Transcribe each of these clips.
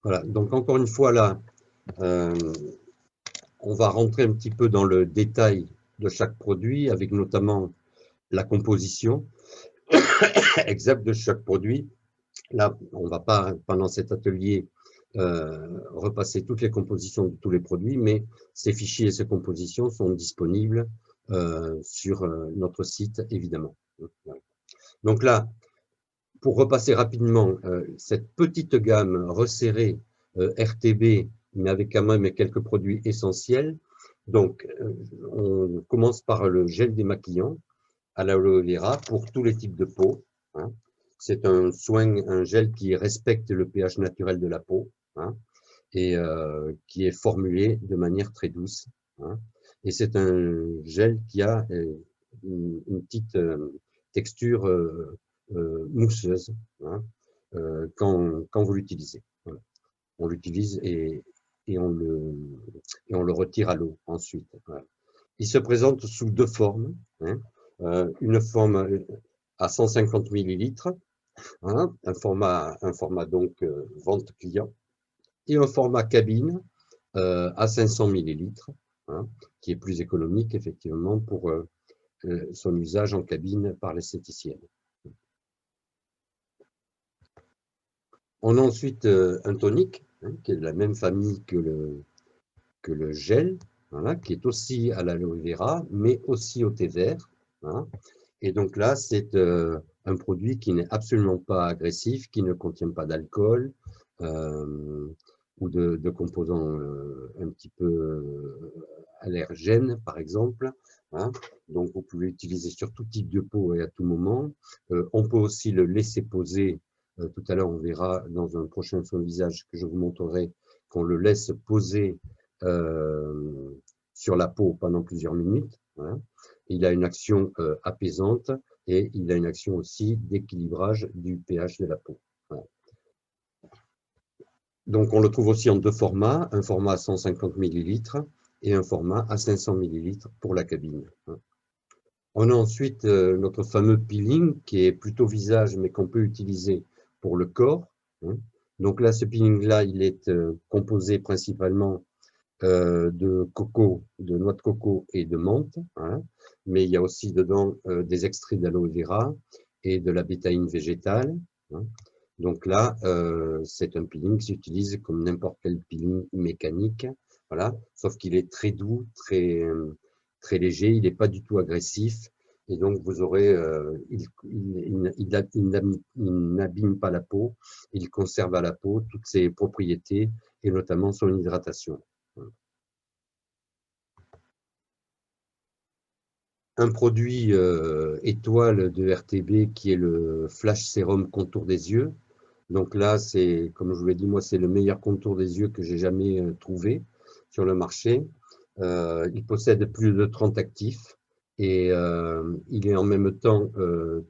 Voilà, donc encore une fois là, on va rentrer un petit peu dans le détail de chaque produit, avec notamment la composition exacte de chaque produit. Là, on ne va pas, pendant cet atelier, repasser toutes les compositions de tous les produits, mais ces fichiers et ces compositions sont disponibles sur notre site, évidemment. Donc là, pour repasser rapidement, cette petite gamme resserrée RTB, mais avec quand même quelques produits essentiels. Donc, on commence par le gel démaquillant à l'aloe vera pour tous les types de peau. Hein. C'est un soin, un gel qui respecte le pH naturel de la peau, hein, et qui est formulé de manière très douce. Hein. Et c'est un gel qui a une petite texture mousseuse, hein, quand vous l'utilisez. Voilà. On l'utilise et on le retire à l'eau ensuite. Voilà. Il se présente sous deux formes. Hein. Une forme à 150 millilitres, hein, un format donc vente client, et un format cabine à 500 millilitres, hein, qui est plus économique effectivement pour son usage en cabine par l'esthéticienne. On a ensuite un tonique, hein, qui est de la même famille que le gel, voilà, qui est aussi à l'aloe vera, mais aussi au thé vert. Hein. Et donc là, c'est un produit qui n'est absolument pas agressif, qui ne contient pas d'alcool ou de composants un petit peu allergènes, par exemple. Hein. Donc, vous pouvez l'utiliser sur tout type de peau et à tout moment. On peut aussi le laisser poser. Tout à l'heure, on verra dans un prochain soin visage que je vous montrerai qu'on le laisse poser sur la peau pendant plusieurs minutes. Hein. Il a une action apaisante et il a une action aussi d'équilibrage du pH de la peau. Voilà. Donc, on le trouve aussi en deux formats, un format à 150 millilitres et un format à 500 millilitres pour la cabine. On a ensuite notre fameux peeling qui est plutôt visage mais qu'on peut utiliser pour le corps. Donc là, ce peeling-là, il est composé principalement de coco, de noix de coco et de menthe, hein, mais il y a aussi dedans des extraits d'aloe vera et de la bétaïne végétale. Hein. Donc là, c'est un peeling qui s'utilise comme n'importe quel peeling mécanique, voilà, sauf qu'il est très doux, très léger, il n'est pas du tout agressif, et donc vous aurez, il n'abîme pas la peau, il conserve à la peau toutes ses propriétés, et notamment son hydratation. Un produit étoile de RTB qui est le Flash Sérum Contour des yeux. Donc là, c'est, comme je vous l'ai dit, moi, c'est le meilleur contour des yeux que j'ai jamais trouvé sur le marché. Il possède plus de 30 actifs et il est en même temps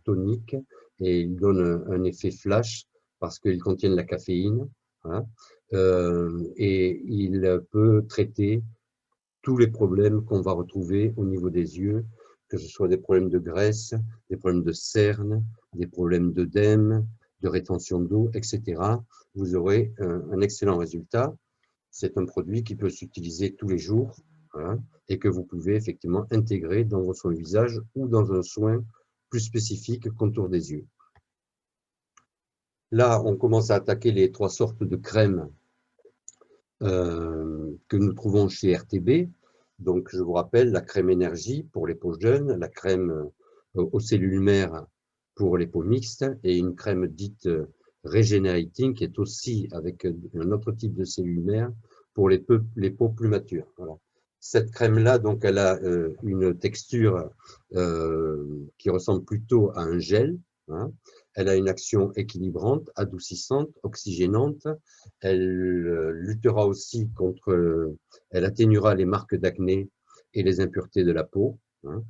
tonique et il donne un effet flash parce qu'il contient de la caféine. Hein. Et il peut traiter tous les problèmes qu'on va retrouver au niveau des yeux, que ce soit des problèmes de graisse, des problèmes de cernes, des problèmes d'œdème, de rétention d'eau, etc. Vous aurez un excellent résultat. C'est un produit qui peut s'utiliser tous les jours, hein, et que vous pouvez effectivement intégrer dans vos soins visage ou dans un soin plus spécifique contour des yeux. Là, on commence à attaquer les trois sortes de crèmes que nous trouvons chez RTB. Donc, je vous rappelle, la crème énergie pour les peaux jeunes, la crème aux cellules mères pour les peaux mixtes et une crème dite Regenerating qui est aussi avec un autre type de cellules mères pour les peaux plus matures. Voilà. Cette crème-là, donc, elle a une texture qui ressemble plutôt à un gel. Hein. Elle a une action équilibrante, adoucissante, oxygénante. Elle luttera aussi contre, elle atténuera les marques d'acné et les impuretés de la peau. Hein,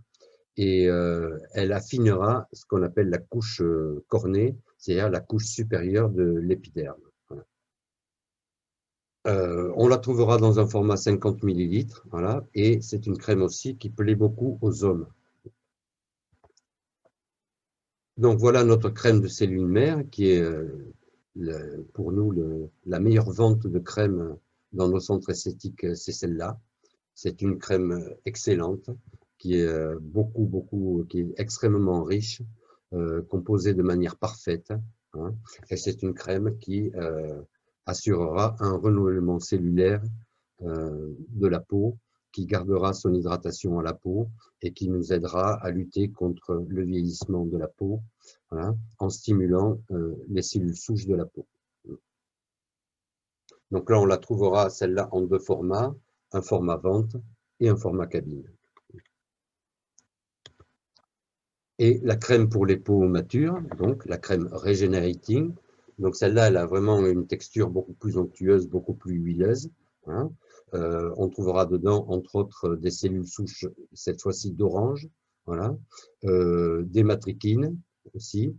et elle affinera ce qu'on appelle la couche cornée, c'est-à-dire la couche supérieure de l'épiderme. Voilà. On la trouvera dans un format 50 millilitres, voilà, et c'est une crème aussi qui plaît beaucoup aux hommes. Donc voilà notre crème de cellules mères qui est pour nous, la meilleure vente de crème dans nos centres esthétiques, c'est celle-là. C'est une crème excellente qui est qui est extrêmement riche, composée de manière parfaite, hein, et c'est une crème qui assurera un renouvellement cellulaire de la peau, qui gardera son hydratation à la peau et qui nous aidera à lutter contre le vieillissement de la peau, voilà, en stimulant les cellules souches de la peau. Donc là, on la trouvera, celle-là, en deux formats, un format vente et un format cabine. Et la crème pour les peaux matures, donc la crème Regenerating. Donc celle-là, elle a vraiment une texture beaucoup plus onctueuse, beaucoup plus huileuse, hein. On trouvera dedans, entre autres, des cellules souches, cette fois-ci d'orange, voilà, des matriquines aussi,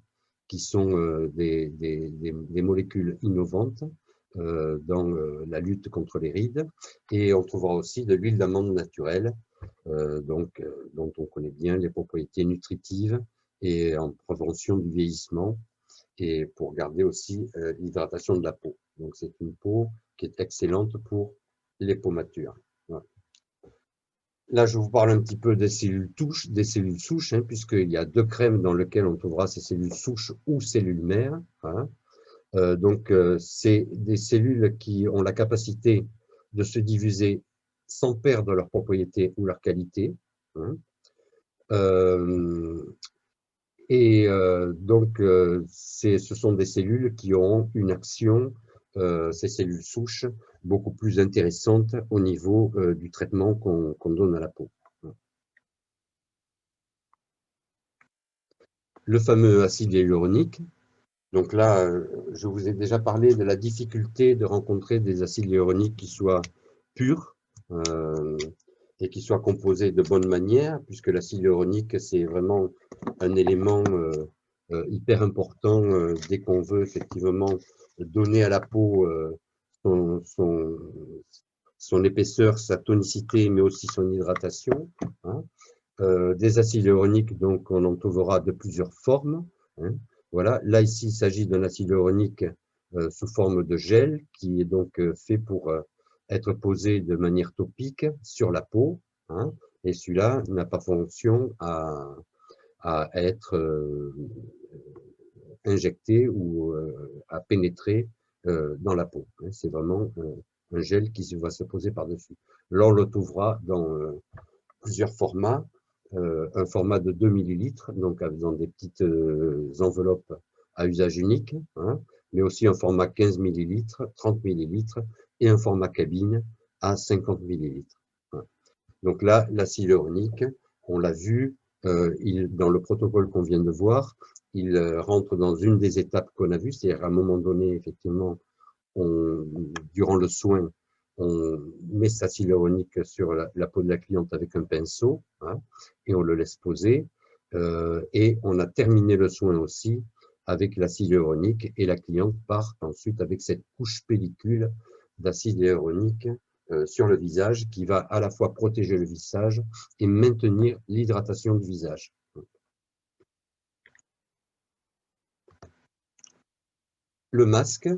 qui sont des molécules innovantes dans la lutte contre les rides. Et on trouvera aussi de l'huile d'amande naturelle, dont on connaît bien les propriétés nutritives et en prévention du vieillissement et pour garder aussi l'hydratation de la peau. Donc c'est une peau qui est excellente pour les peaux matures. Voilà. Là, je vous parle un petit peu des cellules souches, hein, puisqu'il y a deux crèmes dans lesquelles on trouvera ces cellules souches ou cellules mères. Hein. C'est des cellules qui ont la capacité de se diviser sans perdre leur propriété ou leur qualité. Hein. Ce sont des cellules qui ont une action, ces cellules souches, beaucoup plus intéressante au niveau du traitement qu'on donne à la peau. Le fameux acide hyaluronique. Donc là, je vous ai déjà parlé de la difficulté de rencontrer des acides hyaluroniques qui soient purs et qui soient composés de bonne manière, puisque l'acide hyaluronique, c'est vraiment un élément hyper important dès qu'on veut effectivement donner à la peau son épaisseur, sa tonicité, mais aussi son hydratation. Hein. Des acides hyaluroniques, donc on en trouvera de plusieurs formes. Hein. Voilà. Là, ici, il s'agit d'un acide hyaluronique sous forme de gel qui est donc fait pour être posé de manière topique sur la peau. Hein. Et celui-là n'a pas fonction à être injecté ou à pénétrer dans la peau. Hein. C'est vraiment un gel qui va se poser par-dessus. Là, on le trouvera dans plusieurs formats. Un format de 2 ml, donc dans des petites enveloppes à usage unique, hein, mais aussi un format 15 ml, 30 ml et un format cabine à 50 ml. Hein. Donc là, l'acide hyaluronique, on l'a vu, dans le protocole qu'on vient de voir, il rentre dans une des étapes qu'on a vues, c'est-à-dire à un moment donné, effectivement, durant le soin, on met cet acide hyaluronique sur la peau de la cliente avec un pinceau, hein, et on le laisse poser. Et on a terminé le soin aussi avec l'acide hyaluronique et la cliente part ensuite avec cette couche pellicule d'acide hyaluronique sur le visage qui va à la fois protéger le visage et maintenir l'hydratation du visage. Le masque,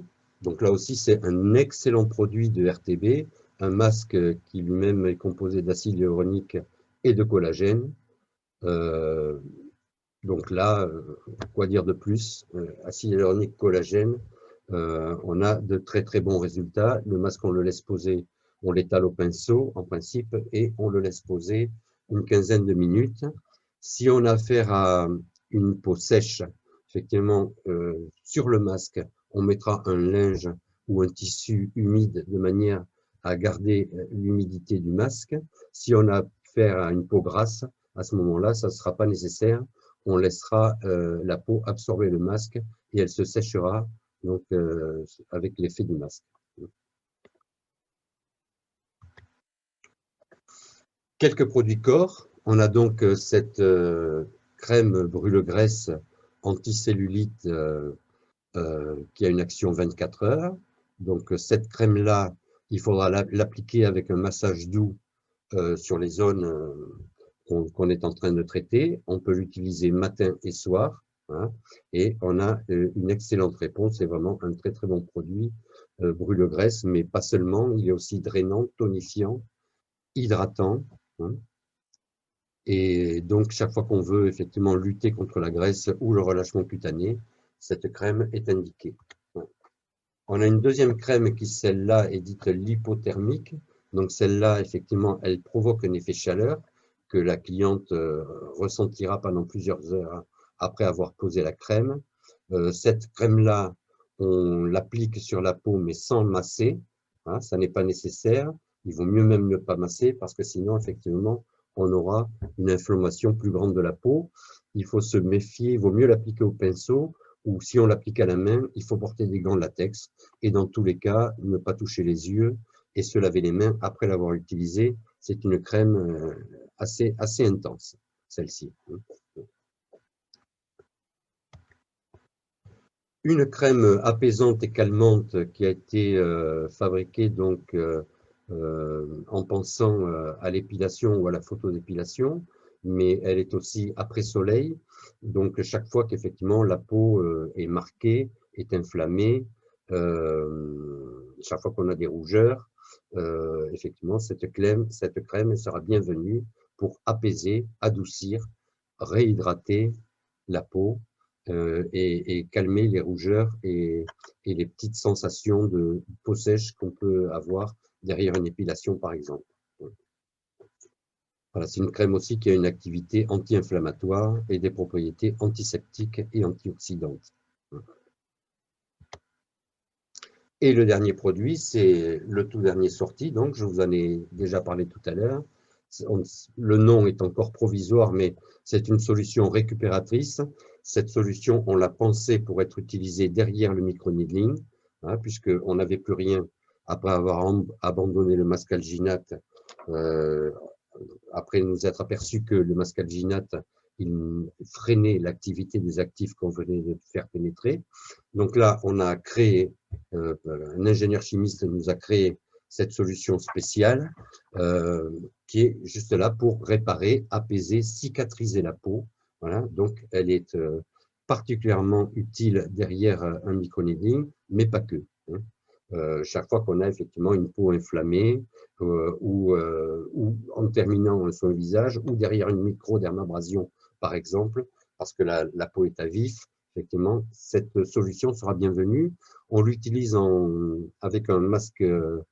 donc là aussi c'est un excellent produit de RTB, un masque qui lui-même est composé d'acide hyaluronique et de collagène. Donc là, quoi dire de plus? Acide hyaluronique, collagène, on a de très très bons résultats. Le masque, on le laisse poser, on l'étale au pinceau en principe et on le laisse poser une quinzaine de minutes. Si on a affaire à une peau sèche, effectivement, sur le masque, on mettra un linge ou un tissu humide de manière à garder l'humidité du masque. Si on a affaire à une peau grasse, à ce moment-là, ça ne sera pas nécessaire. On laissera la peau absorber le masque et elle se séchera donc, avec l'effet du masque. Quelques produits corps. On a donc cette crème brûle-graisse anticellulite qui a une action 24 heures. Donc cette crème-là, il faudra l'appliquer avec un massage doux sur les zones qu'on est en train de traiter. On peut l'utiliser matin et soir. Hein, et on a une excellente réponse. C'est vraiment un très très bon produit brûle-graisse, mais pas seulement. Il est aussi drainant, tonifiant, hydratant. Hein, et donc, chaque fois qu'on veut effectivement lutter contre la graisse ou le relâchement cutané, cette crème est indiquée. On a une deuxième crème qui, celle-là, est dite lipothermique. Donc, celle-là, effectivement, elle provoque un effet chaleur que la cliente ressentira pendant plusieurs heures après avoir posé la crème. Cette crème-là, on l'applique sur la peau, mais sans masser. Hein, ça n'est pas nécessaire. Il vaut mieux même ne pas masser parce que sinon, effectivement, on aura une inflammation plus grande de la peau. Il faut se méfier, il vaut mieux l'appliquer au pinceau ou si on l'applique à la main, il faut porter des gants latex et dans tous les cas, ne pas toucher les yeux et se laver les mains après l'avoir utilisée. C'est une crème assez intense, celle-ci. Une crème apaisante et calmante qui a été fabriquée donc en pensant à l'épilation ou à la photodépilation, mais elle est aussi après soleil. Donc chaque fois qu'effectivement la peau est marquée, est inflammée, chaque fois qu'on a des rougeurs, effectivement cette crème sera bienvenue pour apaiser, adoucir, réhydrater la peau et calmer les rougeurs et les petites sensations de peau sèche qu'on peut avoir derrière une épilation, par exemple. Voilà, c'est une crème aussi qui a une activité anti-inflammatoire et des propriétés antiseptiques et antioxydantes. Et le dernier produit, c'est le tout dernier sorti, donc je vous en ai déjà parlé tout à l'heure. Le nom est encore provisoire, mais c'est une solution récupératrice. Cette solution, on l'a pensée pour être utilisée derrière le microneedling, hein, puisqu'on n'avait plus rien après avoir abandonné le mascalginate, après nous être aperçu que le mascalginate, il freinait l'activité des actifs qu'on venait de faire pénétrer. Donc là, on a créé, un ingénieur chimiste nous a créé cette solution spéciale qui est juste là pour réparer, apaiser, cicatriser la peau. Voilà, donc elle est particulièrement utile derrière un microneedling, mais pas que. Hein. Chaque fois qu'on a effectivement une peau inflammée ou en terminant son visage ou derrière une microdermabrasion, par exemple, parce que la peau est à vif, effectivement, cette solution sera bienvenue. On l'utilise avec un masque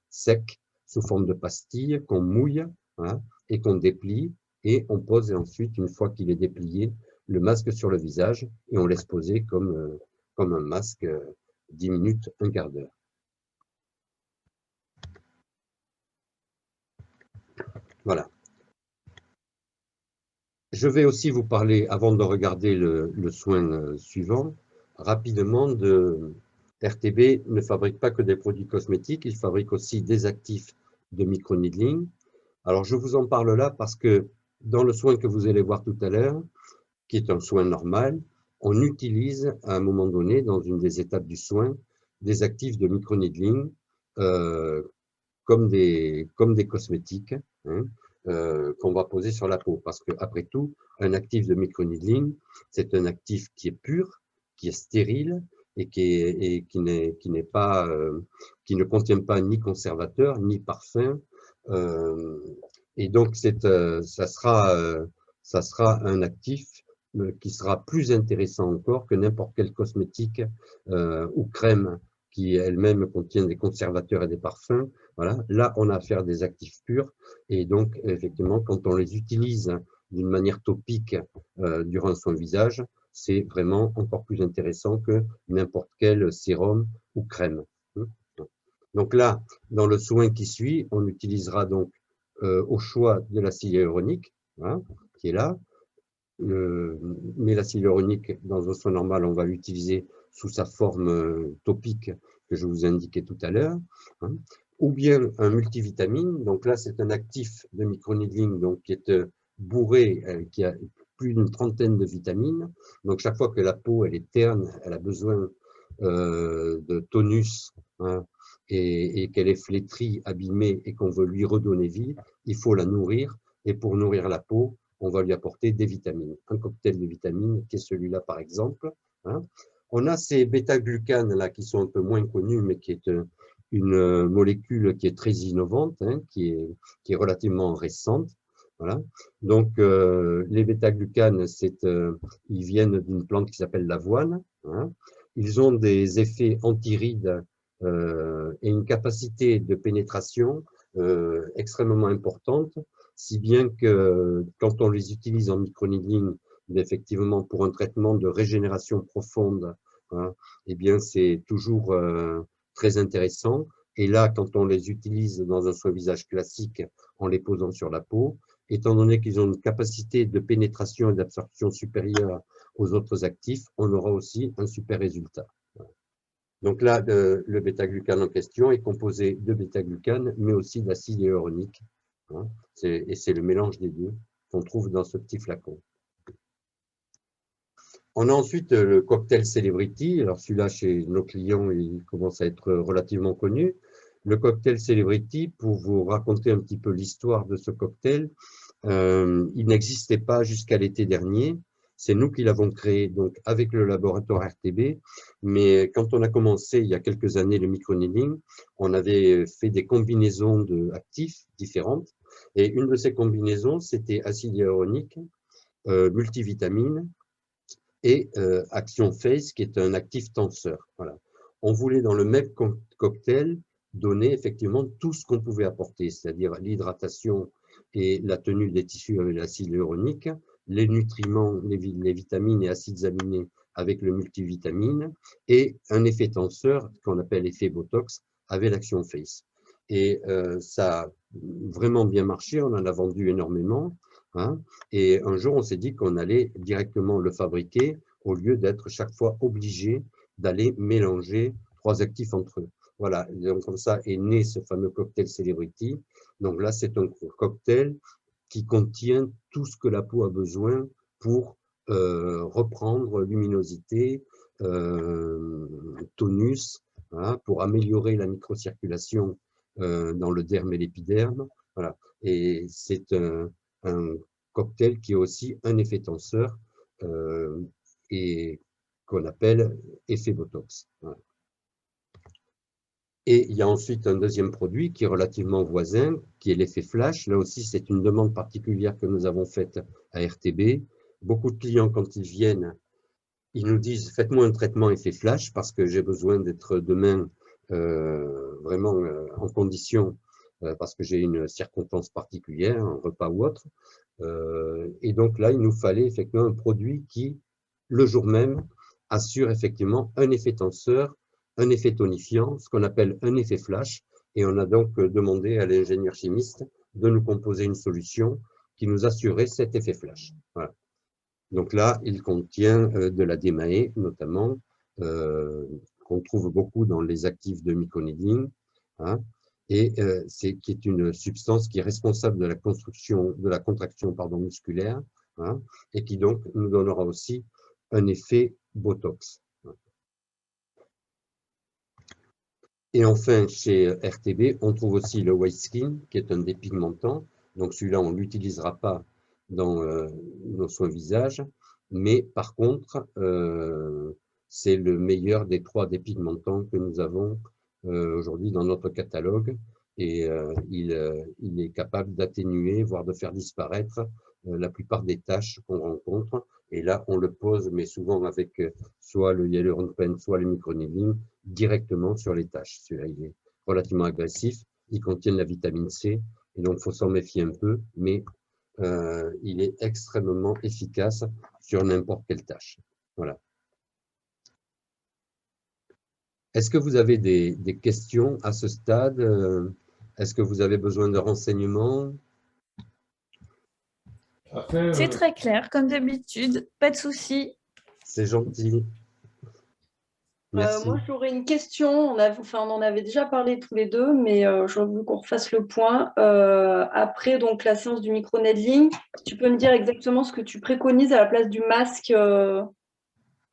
sec sous forme de pastille qu'on mouille, hein, et qu'on déplie et on pose ensuite, une fois qu'il est déplié, le masque sur le visage et on laisse poser comme un masque 10 minutes, un quart d'heure. Voilà. Je vais aussi vous parler, avant de regarder le soin suivant, rapidement de RTB ne fabrique pas que des produits cosmétiques, il fabrique aussi des actifs de microneedling. Alors je vous en parle là parce que dans le soin que vous allez voir tout à l'heure, qui est un soin normal, on utilise à un moment donné, dans une des étapes du soin, des actifs de microneedling comme des cosmétiques, hein, qu'on va poser sur la peau. Parce qu'après tout, un actif de microneedling, c'est un actif qui est pur, qui est stérile et qui ne contient pas ni conservateur, ni parfum. Et donc, ça sera un actif qui sera plus intéressant encore que n'importe quel cosmétique ou crème qui elle-même contient des conservateurs et des parfums. Voilà. Là, on a affaire à des actifs purs et donc, effectivement, quand on les utilise d'une manière topique durant son visage, c'est vraiment encore plus intéressant que n'importe quel sérum ou crème. Donc là, dans le soin qui suit, on utilisera donc au choix de l'acide hyaluronique, hein, qui est là. Mais l'acide hyaluronique, dans un soin normal, on va l'utiliser sous sa forme topique que je vous ai indiqué tout à l'heure, hein, ou bien un multivitamine. Donc là, c'est un actif de microneedling donc, qui est bourré, qui a plus d'une trentaine de vitamines. Donc chaque fois que la peau elle est terne, elle a besoin de tonus, hein, et qu'elle est flétrie, abîmée et qu'on veut lui redonner vie, il faut la nourrir. Et pour nourrir la peau, on va lui apporter des vitamines. Un cocktail de vitamines qui est celui-là par exemple. Hein. On a ces bêta-glucanes là qui sont un peu moins connus, mais qui est une molécule qui est très innovante, hein, qui est relativement récente. Voilà. Donc, les bêta-glucanes, ils viennent d'une plante qui s'appelle l'avoine. Hein. Ils ont des effets antirides et une capacité de pénétration extrêmement importante, si bien que quand on les utilise en microneedling, effectivement pour un traitement de régénération profonde, hein, eh bien c'est toujours très intéressant. Et là, quand on les utilise dans un soin visage classique en les posant sur la peau, étant donné qu'ils ont une capacité de pénétration et d'absorption supérieure aux autres actifs, on aura aussi un super résultat. Donc là, le bêta-glucane en question est composé de bêta-glucane, mais aussi d'acide hyaluronique. Hein, et c'est le mélange des deux qu'on trouve dans ce petit flacon. On a ensuite le cocktail Celebrity. Alors celui-là, chez nos clients, il commence à être relativement connu. Le cocktail Celebrity, pour vous raconter un petit peu l'histoire de ce cocktail, il n'existait pas jusqu'à l'été dernier. C'est nous qui l'avons créé donc avec le laboratoire RTB. Mais quand on a commencé il y a quelques années le microneedling, on avait fait des combinaisons d'actifs différentes. Et une de ces combinaisons, c'était acide hyaluronique, multivitamine et Action Face, qui est un actif tenseur. Voilà. On voulait dans le même cocktail donner effectivement tout ce qu'on pouvait apporter, c'est-à-dire l'hydratation et la tenue des tissus avec l'acide hyaluronique, les nutriments, les vitamines et acides aminés avec le multivitamine, et un effet tenseur qu'on appelle effet Botox avec l'Action Face. Et ça a vraiment bien marché, on en a vendu énormément. Hein, et un jour, on s'est dit qu'on allait directement le fabriquer au lieu d'être chaque fois obligé d'aller mélanger 3 actifs entre eux. Voilà, donc comme ça est né ce fameux cocktail Celebrity. Donc là, c'est un cocktail qui contient tout ce que la peau a besoin pour reprendre luminosité, tonus, hein, pour améliorer la microcirculation dans le derme et l'épiderme. Voilà. Et c'est un cocktail qui a aussi un effet tenseur et qu'on appelle effet Botox. Voilà. Et il y a ensuite un deuxième produit qui est relativement voisin, qui est l'effet flash. Là aussi, c'est une demande particulière que nous avons faite à RTB. Beaucoup de clients, quand ils viennent, ils nous disent « Faites-moi un traitement effet flash parce que j'ai besoin d'être demain vraiment en condition parce que j'ai une circonstance particulière, un repas ou autre. » Et donc là, il nous fallait effectivement un produit qui, le jour même, assure effectivement un effet tenseur, un effet tonifiant, ce qu'on appelle un effet flash. Et on a donc demandé à l'ingénieur chimiste de nous composer une solution qui nous assurait cet effet flash. Voilà. Donc là, il contient de la DMAE, notamment, qu'on trouve beaucoup dans les actifs de microneedling, hein, et qui est une substance qui est responsable de la contraction musculaire, hein, et qui donc nous donnera aussi un effet Botox. Et enfin, chez RTB, on trouve aussi le White Skin, qui est un dépigmentant. Donc celui-là, on ne l'utilisera pas dans nos soins visage, mais par contre, c'est le meilleur des 3 dépigmentants que nous avons aujourd'hui dans notre catalogue. Et il est capable d'atténuer, voire de faire disparaître la plupart des taches qu'on rencontre. Et là, on le pose, mais souvent avec soit le Hyaluronic Pen, soit le microneedling, directement sur les taches. Celui-là, il est relativement agressif. Il contient de la vitamine C, et donc il faut s'en méfier un peu, mais il est extrêmement efficace sur n'importe quelle tâche. Voilà. Est-ce que vous avez des questions à ce stade? Est-ce que vous avez besoin de renseignements? C'est très clair, comme d'habitude, pas de souci. C'est gentil. Merci. Moi, j'aurais une question. On en avait déjà parlé tous les deux, mais j'aurais voulu qu'on refasse le point. Après donc, la séance du microneedling, tu peux me dire exactement ce que tu préconises à la place du masque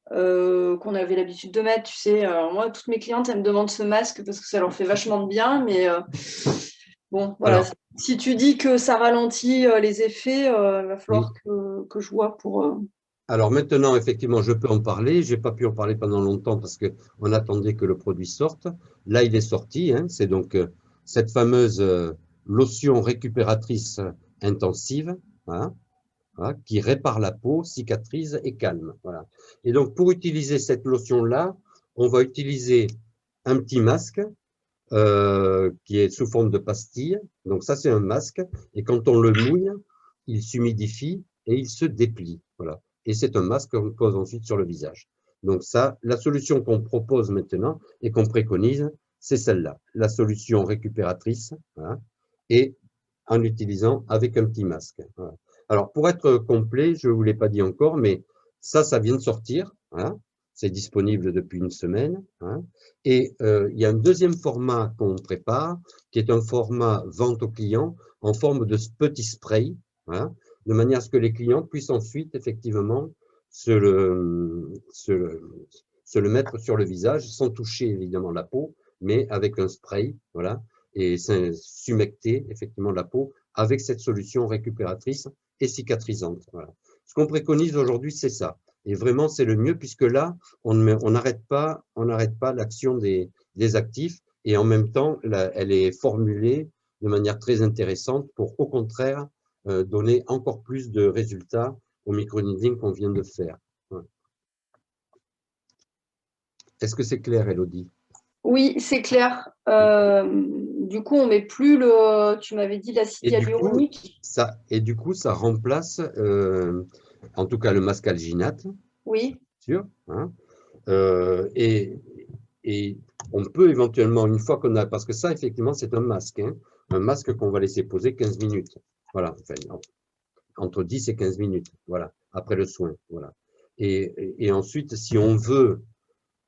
qu'on avait l'habitude de mettre, tu sais. Alors moi, toutes mes clientes, elles me demandent ce masque parce que ça leur fait vachement de bien, mais Bon, voilà. Alors, Si tu dis que ça ralentit les effets, il va oui. falloir que je vois pour. Alors maintenant, effectivement, je peux en parler. J'ai pas pu en parler pendant longtemps parce qu'on attendait que le produit sorte. Là, il est sorti, hein. C'est donc cette fameuse lotion récupératrice intensive, hein, voilà, qui répare la peau, cicatrise et calme. Voilà. Et donc, pour utiliser cette lotion-là, on va utiliser un petit masque qui est sous forme de pastille. Donc ça, c'est un masque. Et quand on le mouille, il s'humidifie et il se déplie. Voilà. Et c'est un masque qu'on pose ensuite sur le visage. Donc ça, la solution qu'on propose maintenant et qu'on préconise, c'est celle-là, la solution récupératrice, voilà, et en utilisant avec un petit masque. Voilà. Alors, pour être complet, je ne vous l'ai pas dit encore, mais ça vient de sortir. Voilà. C'est disponible depuis une semaine. Hein. Et il y a un deuxième format qu'on prépare, qui est un format vente aux clients en forme de petit spray, hein, de manière à ce que les clients puissent ensuite effectivement se le mettre sur le visage, sans toucher évidemment la peau, mais avec un spray, voilà, et s'humecter effectivement la peau avec cette solution récupératrice et cicatrisante. Voilà. Ce qu'on préconise aujourd'hui, c'est ça. Et vraiment, c'est le mieux, puisque là, on n'arrête pas l'action des actifs, et en même temps, elle est formulée de manière très intéressante pour, au contraire, donner encore plus de résultats au microneedling qu'on vient de faire. Ouais. Est-ce que c'est clair, Elodie? Oui, c'est clair. Du coup, on met plus le. Tu m'avais dit l'acide hyaluronique. Et du coup, ça remplace, en tout cas, le masque alginate, Oui. sûr, hein, et on peut éventuellement, une fois qu'on a, parce que ça, effectivement, c'est un masque qu'on va laisser poser 15 minutes. Voilà, enfin, entre 10 et 15 minutes, voilà, après le soin. Voilà. Et ensuite, si on veut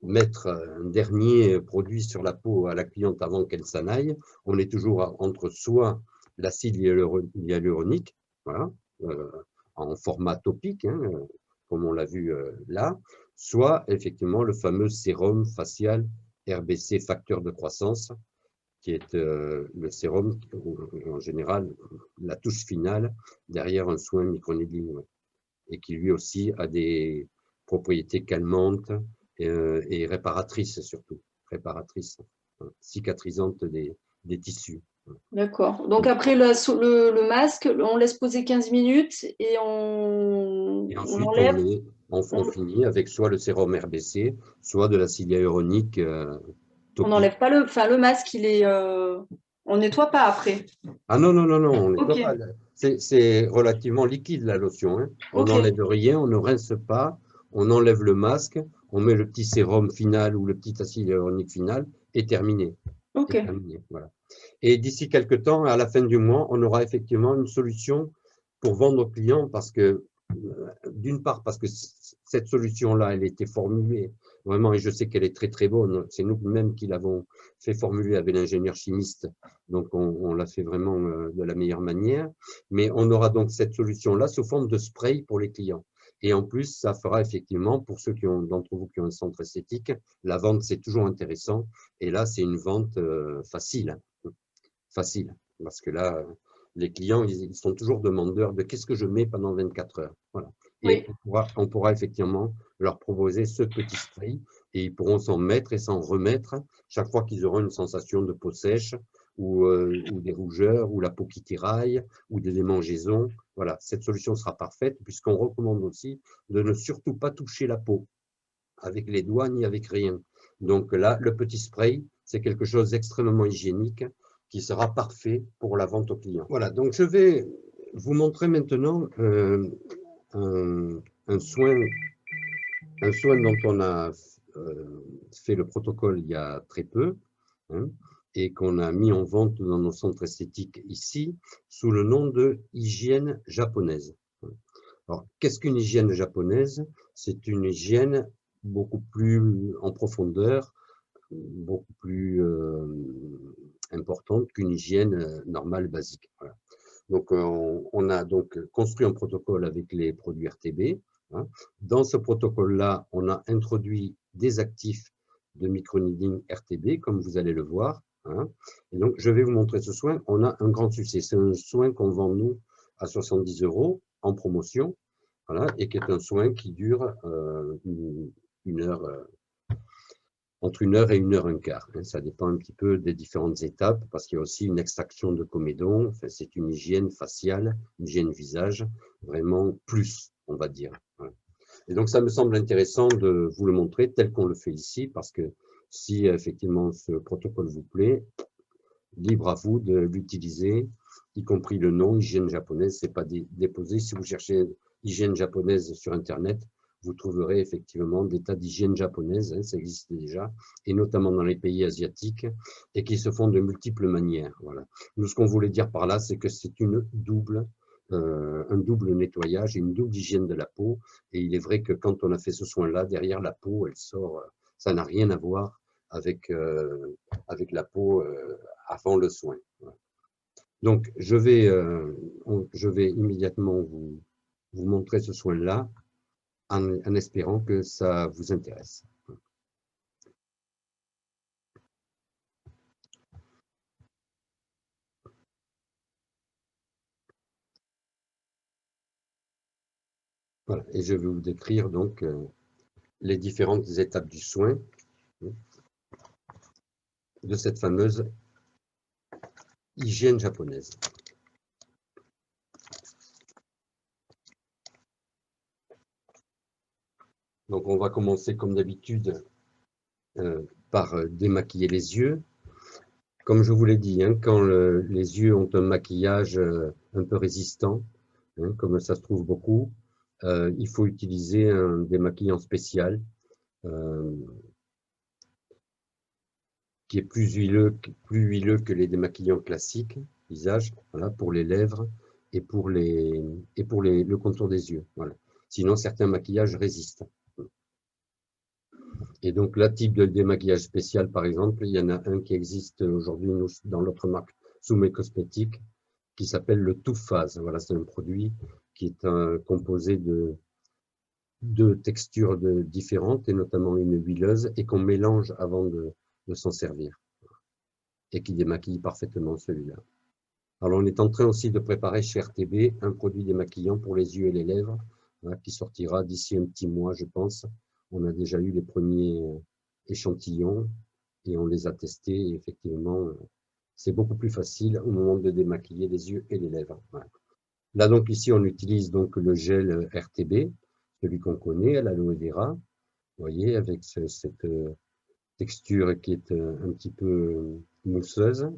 mettre un dernier produit sur la peau à la cliente avant qu'elle s'en aille, on est toujours entre soit l'acide hyaluronique, voilà, euh, en format topique, hein, comme on l'a vu là, soit effectivement le fameux sérum facial RBC facteur de croissance, qui est le sérum, en général, la touche finale derrière un soin microneedling, ouais, et qui lui aussi a des propriétés calmantes et réparatrices surtout, réparatrices, hein, cicatrisantes des tissus. D'accord. Donc après le masque, on laisse poser 15 minutes et Et on ensuite, on l'enlève. met, on On finit avec soit le sérum RBC, soit de l'acide hyaluronique on topique. n'enlève pas le. Enfin, le masque, il est. On nettoie pas après. Ah non, non, non, non, on nettoie pas. Ok. C'est relativement liquide la lotion, hein. On Ok. n'enlève rien, on ne rince pas, on enlève le masque, on met le petit sérum final ou le petit acide hyaluronique final et terminé. Ok. Et terminé, voilà. Et d'ici quelques temps, à la fin du mois, on aura effectivement une solution pour vendre aux clients parce que, d'une part, parce que cette solution-là, elle a été formulée vraiment, et je sais qu'elle est très très bonne. C'est nous-mêmes qui l'avons fait formuler avec l'ingénieur chimiste, donc on l'a fait vraiment de la meilleure manière. Mais on aura donc cette solution-là sous forme de spray pour les clients. Et en plus, ça fera effectivement, pour ceux d'entre vous qui ont un centre esthétique, la vente, c'est toujours intéressant. Et là, c'est une vente facile, facile, parce que là, les clients, ils sont toujours demandeurs de qu'est-ce que je mets pendant 24 heures. Voilà. Et Oui. on pourra effectivement leur proposer ce petit spray et ils pourront s'en mettre et s'en remettre chaque fois qu'ils auront une sensation de peau sèche ou des rougeurs ou la peau qui tiraille ou des démangeaisons. Voilà, cette solution sera parfaite puisqu'on recommande aussi de ne surtout pas toucher la peau avec les doigts ni avec rien. Donc là, le petit spray, c'est quelque chose d'extrêmement hygiénique qui sera parfait pour la vente au client. Voilà, donc je vais vous montrer maintenant un, un soin, un soin dont on a fait le protocole il y a très peu, hein, et qu'on a mis en vente dans nos centres esthétiques ici, sous le nom de hygiène japonaise. Alors, qu'est-ce qu'une hygiène japonaise? C'est une hygiène beaucoup plus en profondeur, beaucoup plus importante qu'une hygiène normale, basique. Voilà. Donc, on a donc construit un protocole avec les produits RTB. Hein. Dans ce protocole-là, on a introduit des actifs de microneedling RTB, comme vous allez le voir. Hein. Et donc, je vais vous montrer ce soin. On a un grand succès. C'est un soin qu'on vend, nous, à 70 € en promotion, voilà, et qui est un soin qui dure une heure, entre 1 heure et 1 heure 1 quart. Hein. Ça dépend un petit peu des différentes étapes, parce qu'il y a aussi une extraction de comédon. Enfin, c'est une hygiène faciale, une hygiène visage, vraiment plus, on va dire. Voilà. Et donc, ça me semble intéressant de vous le montrer tel qu'on le fait ici, parce que si effectivement ce protocole vous plaît, libre à vous de l'utiliser, y compris le nom hygiène japonaise, c'est pas déposé. Si vous cherchez hygiène japonaise sur Internet, vous trouverez effectivement des tas d'hygiène japonaise, hein, ça existe déjà, et notamment dans les pays asiatiques, et qui se font de multiples manières. Voilà. Nous, ce qu'on voulait dire par là, c'est que c'est un double nettoyage et une double hygiène de la peau. Et il est vrai que quand on a fait ce soin-là, derrière la peau, elle sort, ça n'a rien à voir avec, avec la peau avant le soin. Donc, je vais immédiatement vous montrer ce soin-là en espérant que ça vous intéresse. Voilà. Et je vais vous décrire donc les différentes étapes du soin de cette fameuse hygiène japonaise. Donc, on va commencer comme d'habitude par démaquiller les yeux. Comme je vous l'ai dit, hein, quand les yeux ont un maquillage un peu résistant, hein, comme ça se trouve beaucoup, il faut utiliser un démaquillant spécial qui est plus huileux que les démaquillants classiques, visage, voilà, pour les lèvres et pour le contour des yeux. Voilà. Sinon, certains maquillages résistent. Et donc, là, type de démaquillage spécial, par exemple, il y en a un qui existe aujourd'hui dans notre marque Soumet Cosmétiques, qui s'appelle le Too Phase. Voilà, c'est un produit qui est composé de textures différentes, et notamment une huileuse, et qu'on mélange avant de s'en servir, et qui démaquille parfaitement celui-là. Alors, on est en train aussi de préparer chez RTB un produit démaquillant pour les yeux et les lèvres, voilà, qui sortira d'ici un petit mois, je pense. On a déjà eu les premiers échantillons et on les a testés, et effectivement, c'est beaucoup plus facile au moment de démaquiller les yeux et les lèvres. Voilà. Là, donc, ici, on utilise donc le gel RTB, celui qu'on connaît, à l'aloe vera, vous voyez, avec cette texture qui est un petit peu mousseuse.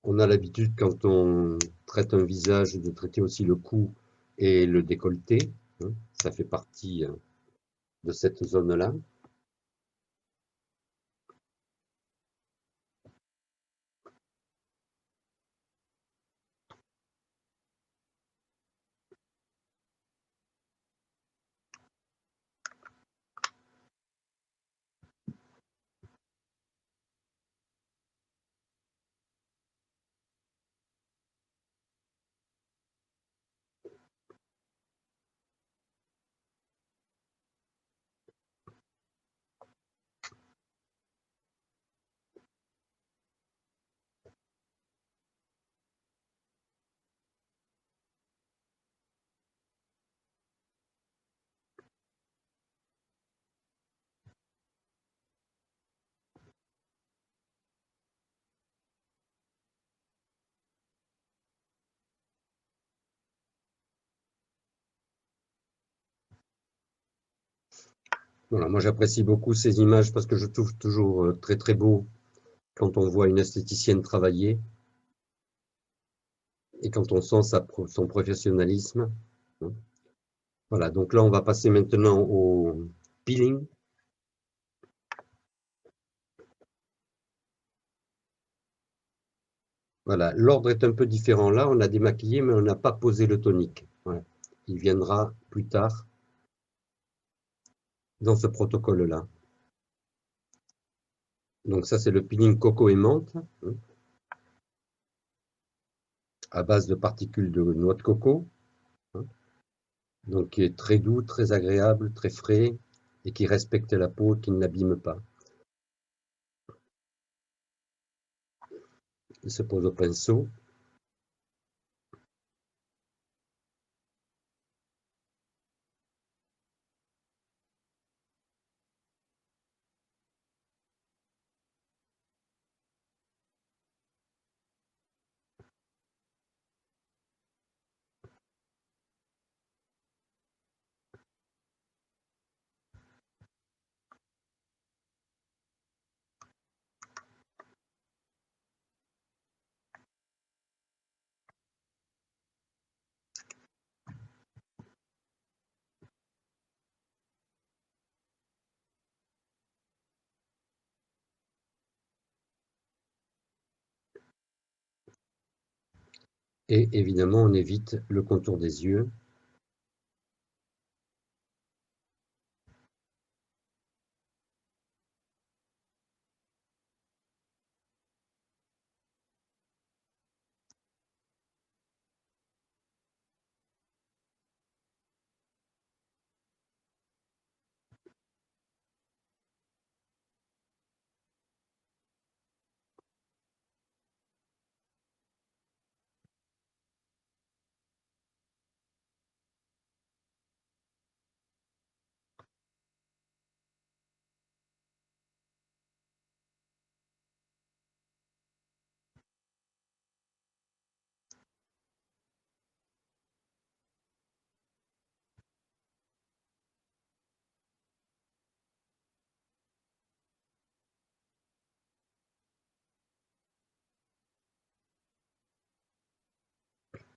On a l'habitude, quand on traite un visage, de traiter aussi le cou et le décolleté. Hein, ça fait partie de cette zone-là. Voilà, moi, j'apprécie beaucoup ces images parce que je trouve toujours très, très beau quand on voit une esthéticienne travailler et quand on sent son professionnalisme. Voilà, donc là, on va passer maintenant au peeling. Voilà, l'ordre est un peu différent. Là, on a démaquillé, mais on n'a pas posé le tonique. Voilà. Il viendra plus tard dans ce protocole-là. Donc ça, c'est le peeling coco et menthe. à base de particules de noix de coco, hein, donc qui est très doux, très agréable, très frais, et qui respecte la peau, qui ne l'abîme pas. Il se pose au pinceau. Et évidemment, on évite le contour des yeux.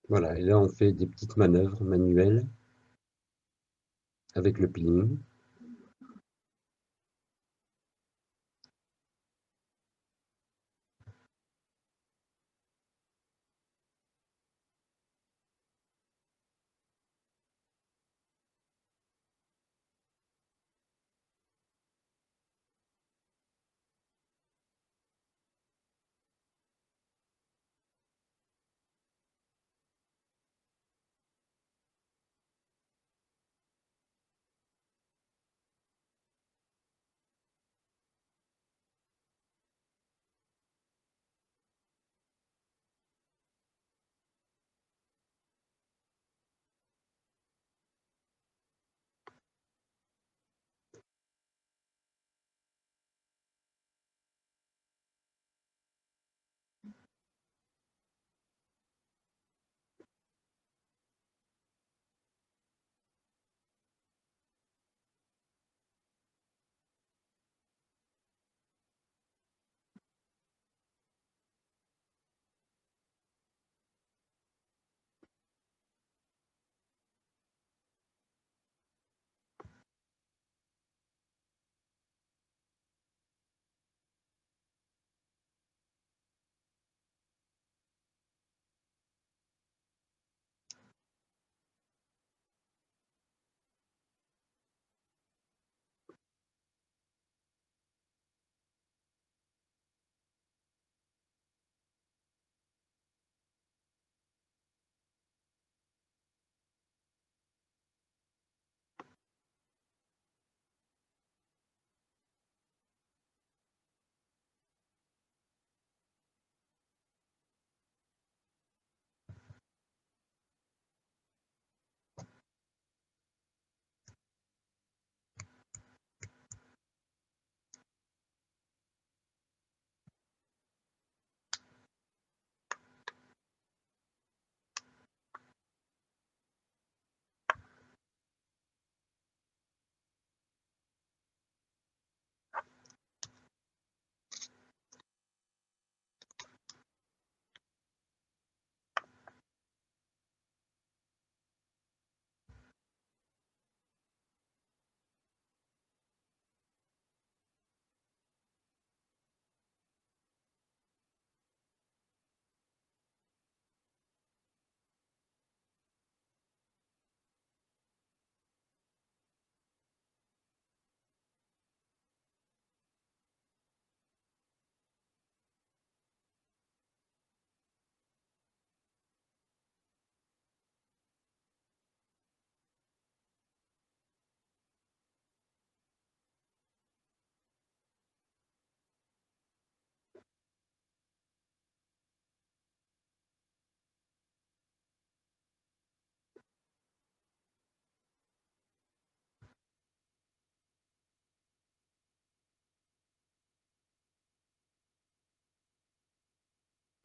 Voilà, et là on fait des petites manœuvres manuelles avec le peeling.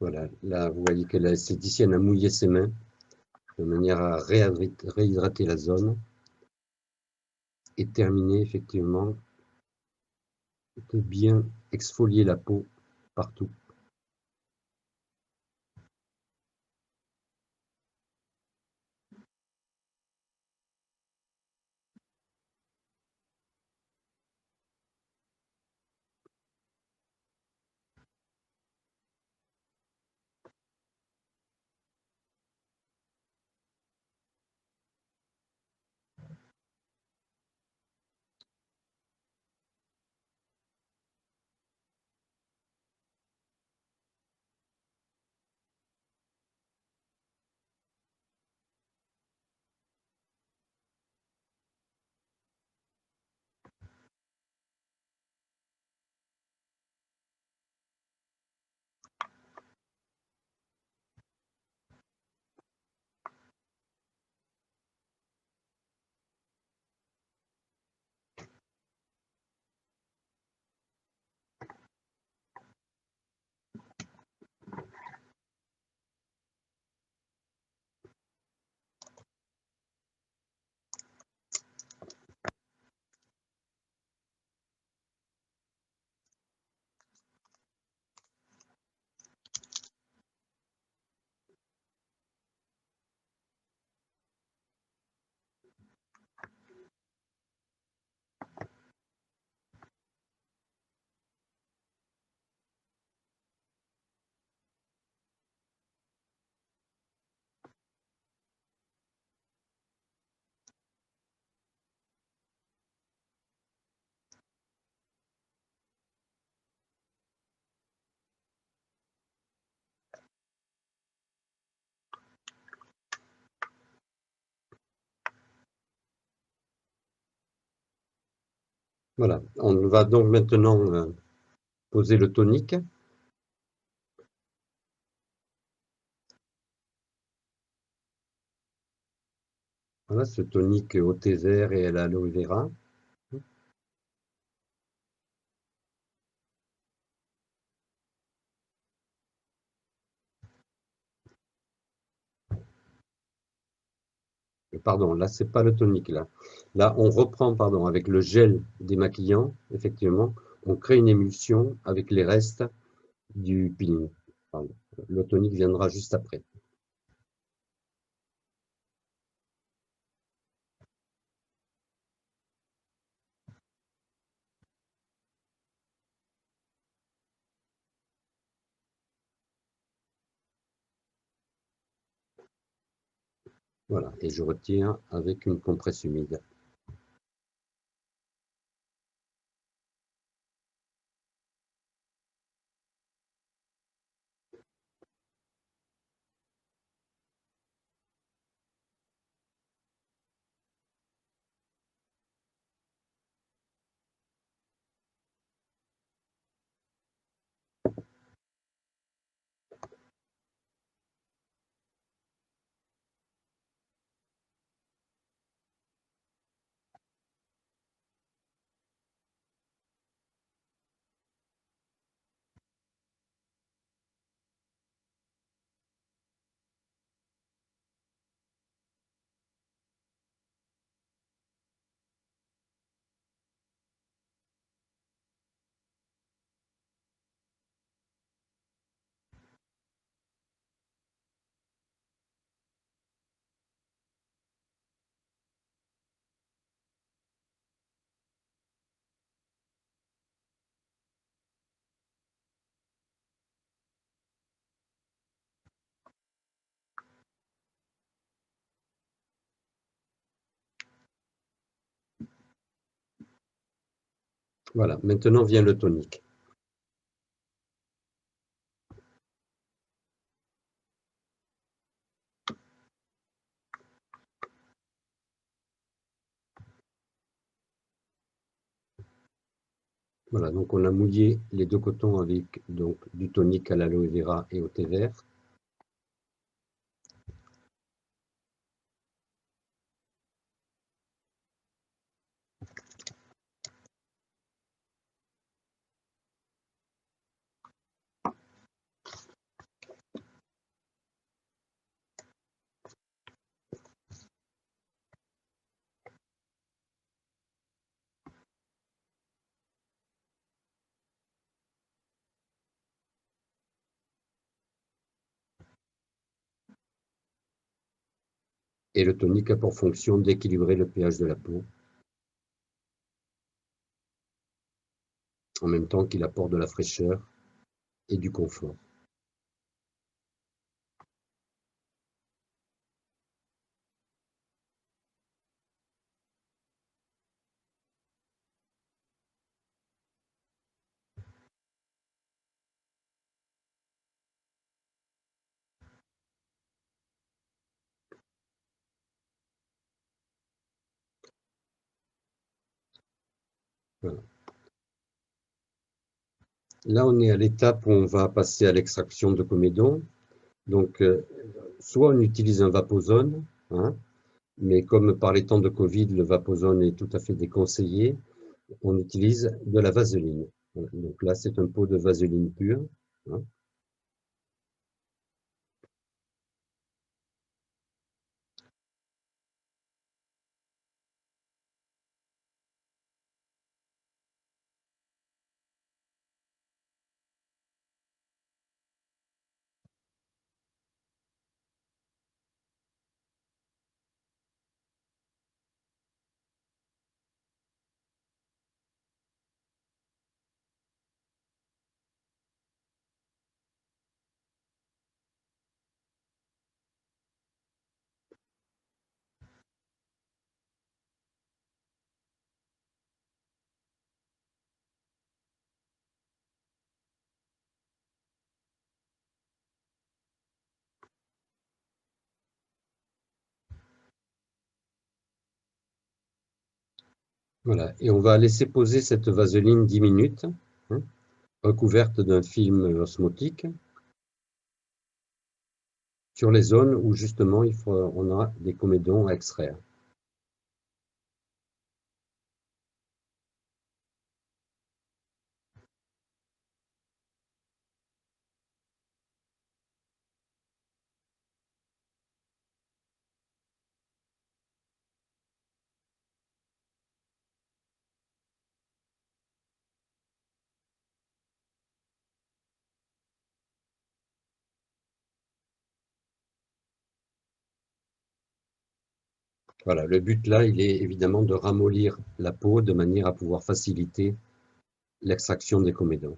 Voilà, là, vous voyez que l'esthéticienne a mouillé ses mains de manière à réhydrater la zone et terminer effectivement de bien exfolier la peau partout. Voilà, on va donc maintenant poser le tonique. Voilà, ce tonique au thé vert et à l'aloe vera. Pardon, là, c'est pas le tonique, là. Là, on reprend, pardon, avec le gel démaquillant, effectivement, on crée une émulsion avec les restes du peeling. Pardon. Le tonique viendra juste après. Voilà, et je retire avec une compresse humide. Voilà, maintenant vient le tonique. Voilà, donc on a mouillé les deux cotons avec donc, du tonique à l'aloe vera et au thé vert. Et le tonique a pour fonction d'équilibrer le pH de la peau, en même temps qu'il apporte de la fraîcheur et du confort. Voilà. Là, on est à l'étape où on va passer à l'extraction de comédon. Donc, soit on utilise un vaposone, hein, mais comme par les temps de Covid, le vaposone est tout à fait déconseillé, on utilise de la vaseline. Voilà. Donc là, c'est un pot de vaseline pure, hein. Voilà. Et on va laisser poser cette vaseline 10 minutes, hein, recouverte d'un film osmotique, sur les zones où justement on a des comédons à extraire. Voilà, le but là, il est évidemment de ramollir la peau de manière à pouvoir faciliter l'extraction des comédons.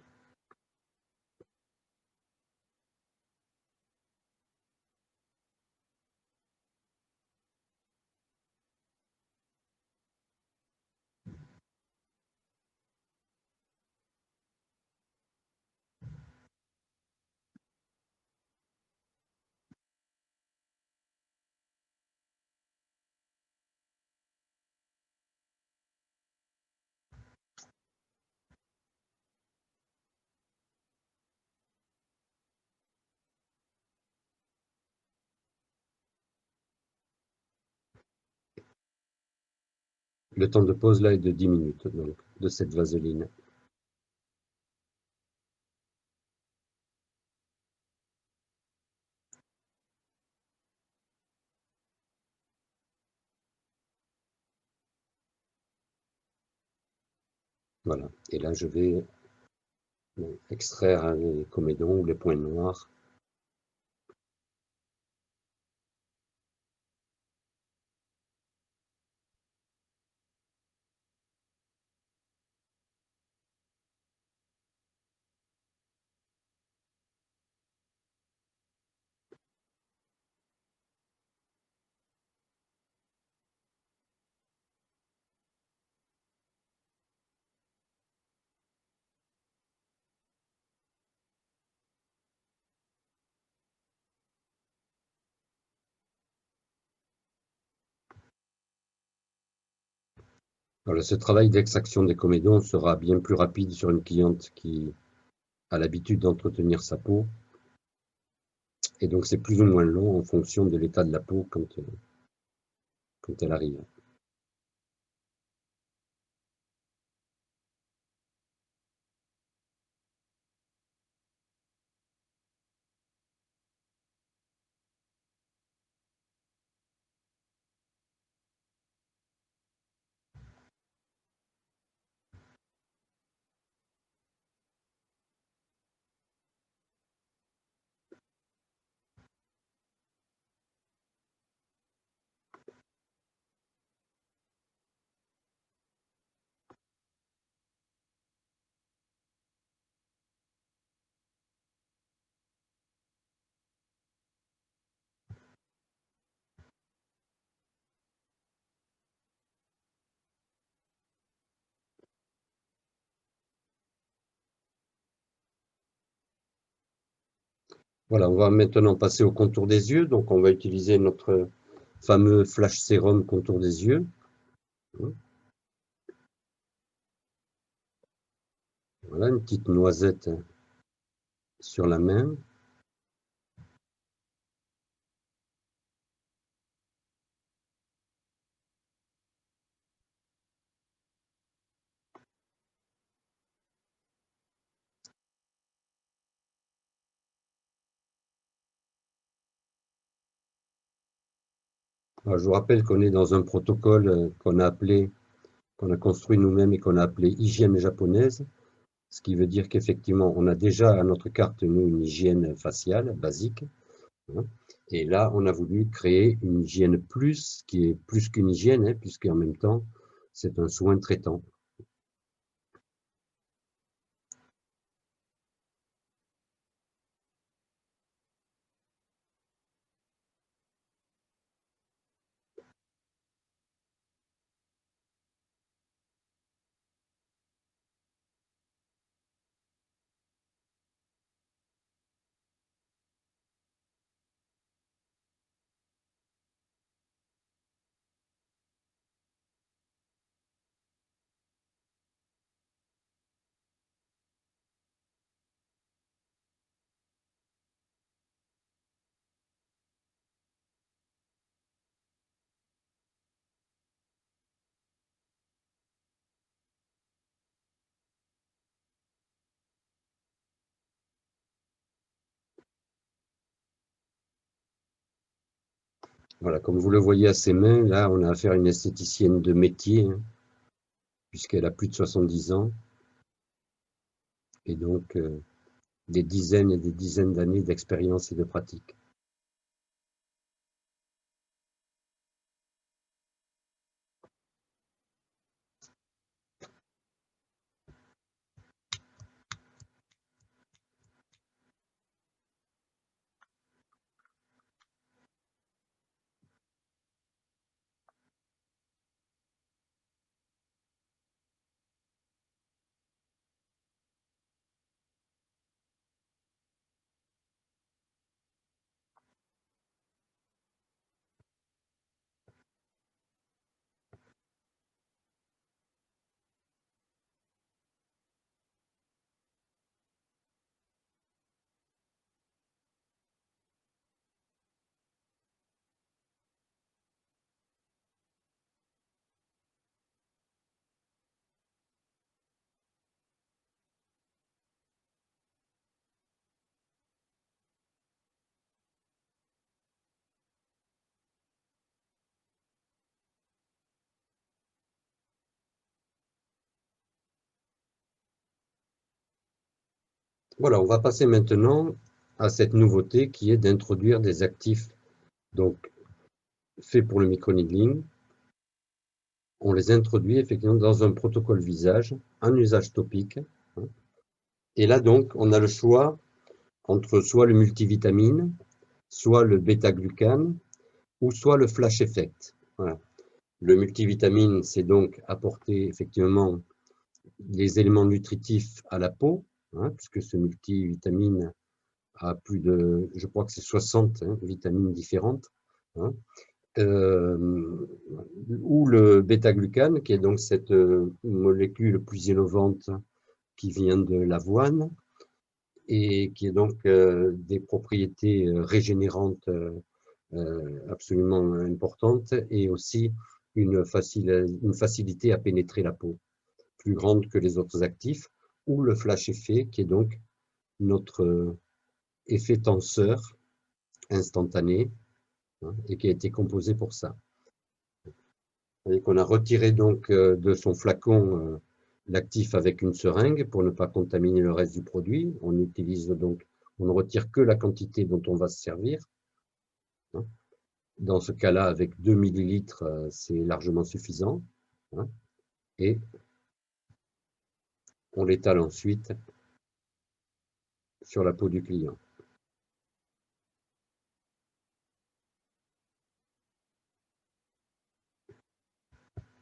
Le temps de pause là est de 10 minutes, donc, de cette vaseline. Voilà. Et là, je vais extraire les comédons ou les points noirs. Voilà, ce travail d'extraction des comédons sera bien plus rapide sur une cliente qui a l'habitude d'entretenir sa peau. Et donc, c'est plus ou moins long en fonction de l'état de la peau quand elle arrive. Voilà, on va maintenant passer au contour des yeux. Donc, on va utiliser notre fameux Flash Sérum contour des yeux. Voilà, une petite noisette sur la main. Alors, je vous rappelle qu'on est dans un protocole qu'on a construit nous-mêmes et qu'on a appelé hygiène japonaise, ce qui veut dire qu'effectivement, on a déjà à notre carte, nous, une hygiène faciale basique. Hein, et là, on a voulu créer une hygiène plus, qui est plus qu'une hygiène, hein, puisqu'en même temps, c'est un soin traitant. Voilà, comme vous le voyez à ses mains, là, on a affaire à une esthéticienne de métier, hein, puisqu'elle a plus de 70 ans, et donc des dizaines et des dizaines d'années d'expérience et de pratique. Voilà, on va passer maintenant à cette nouveauté qui est d'introduire des actifs donc faits pour le microneedling. On les introduit effectivement dans un protocole visage, en usage topique. Hein. Et là donc, on a le choix entre soit le multivitamine, soit le bêta-glucane, ou soit le flash effect. Voilà. Le multivitamine, c'est donc apporter effectivement les éléments nutritifs à la peau, hein, puisque ce multivitamine a plus de, je crois que c'est 60 vitamines différentes, hein, ou le bêta-glucane, qui est donc cette molécule plus innovante qui vient de l'avoine et qui est donc des propriétés régénérantes absolument importantes et aussi une facilité à pénétrer la peau, plus grande que les autres actifs, ou le flash effet, qui est donc notre effet tenseur instantané, hein, et qui a été composé pour ça. Vous voyez qu'on a retiré donc de son flacon l'actif avec une seringue pour ne pas contaminer le reste du produit. On utilise donc, on ne retire que la quantité dont on va se servir. Hein. Dans ce cas-là, avec 2 millilitres, c'est largement suffisant. Hein. Et on l'étale ensuite sur la peau du client.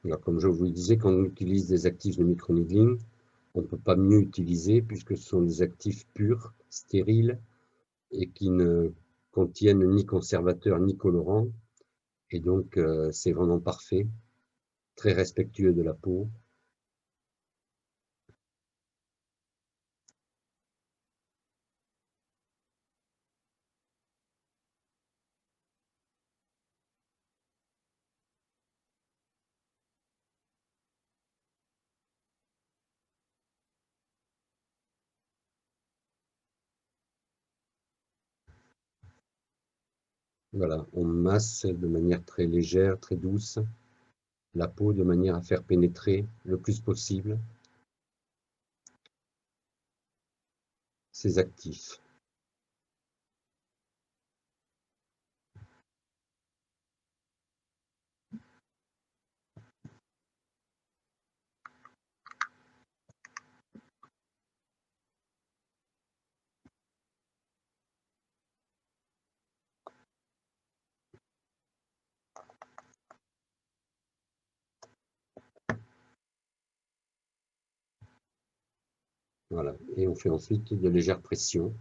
Alors, comme je vous le disais, quand on utilise des actifs de microneedling, on ne peut pas mieux utiliser puisque ce sont des actifs purs, stériles, et qui ne contiennent ni conservateur ni colorant. Et donc, c'est vraiment parfait, très respectueux de la peau. Voilà, on masse de manière très légère, très douce, la peau de manière à faire pénétrer le plus possible ces actifs. Voilà, et on fait ensuite de légères pressions.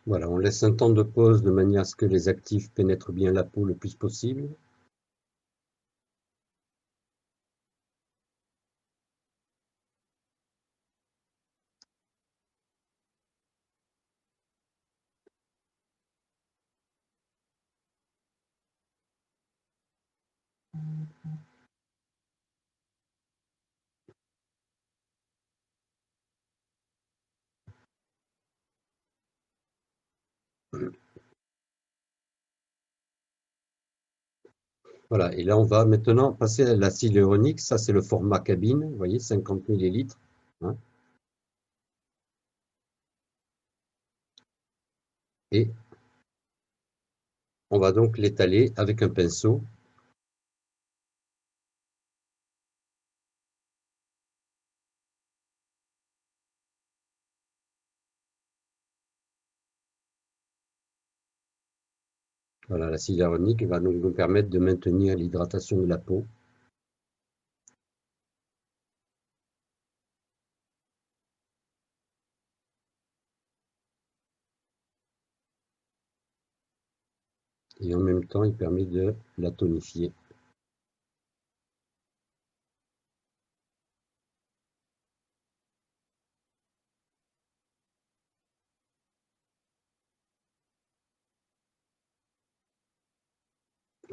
Voilà, on laisse un temps de pause de manière à ce que les actifs pénètrent bien la peau le plus possible. Voilà, et là on va maintenant passer à l'acide hyaluronique. Ça c'est le format cabine, vous voyez, 50 millilitres. Hein, et on va donc l'étaler avec un pinceau. Voilà, l'acide hyaluronique va donc nous permettre de maintenir l'hydratation de la peau. Et en même temps, il permet de la tonifier.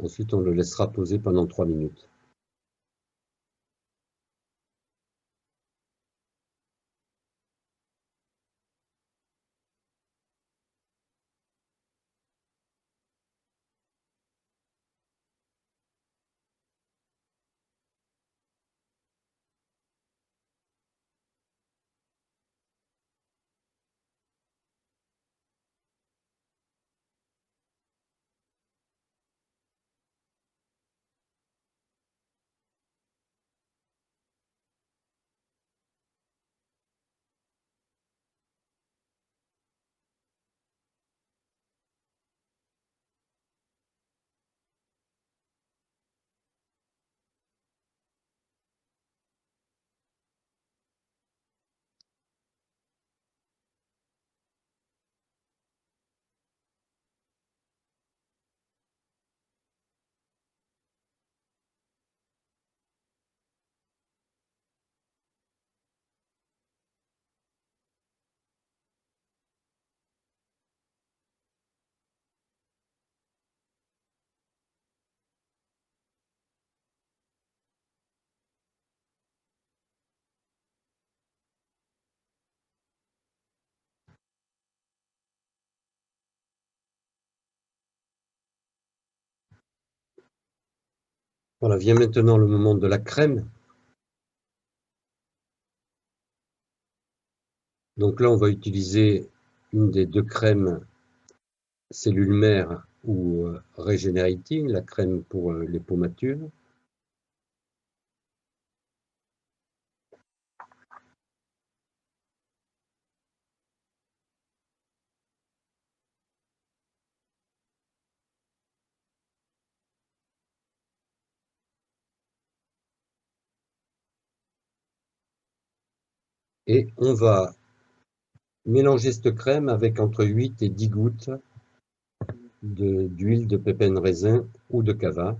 Ensuite, on le laissera poser pendant 3 minutes. Voilà, vient maintenant le moment de la crème. Donc là, on va utiliser une des deux crèmes cellules mères ou Regenerating, la crème pour les peaux matures. Et on va mélanger cette crème avec entre 8 et 10 gouttes d'huile de pépins raisin ou de cava,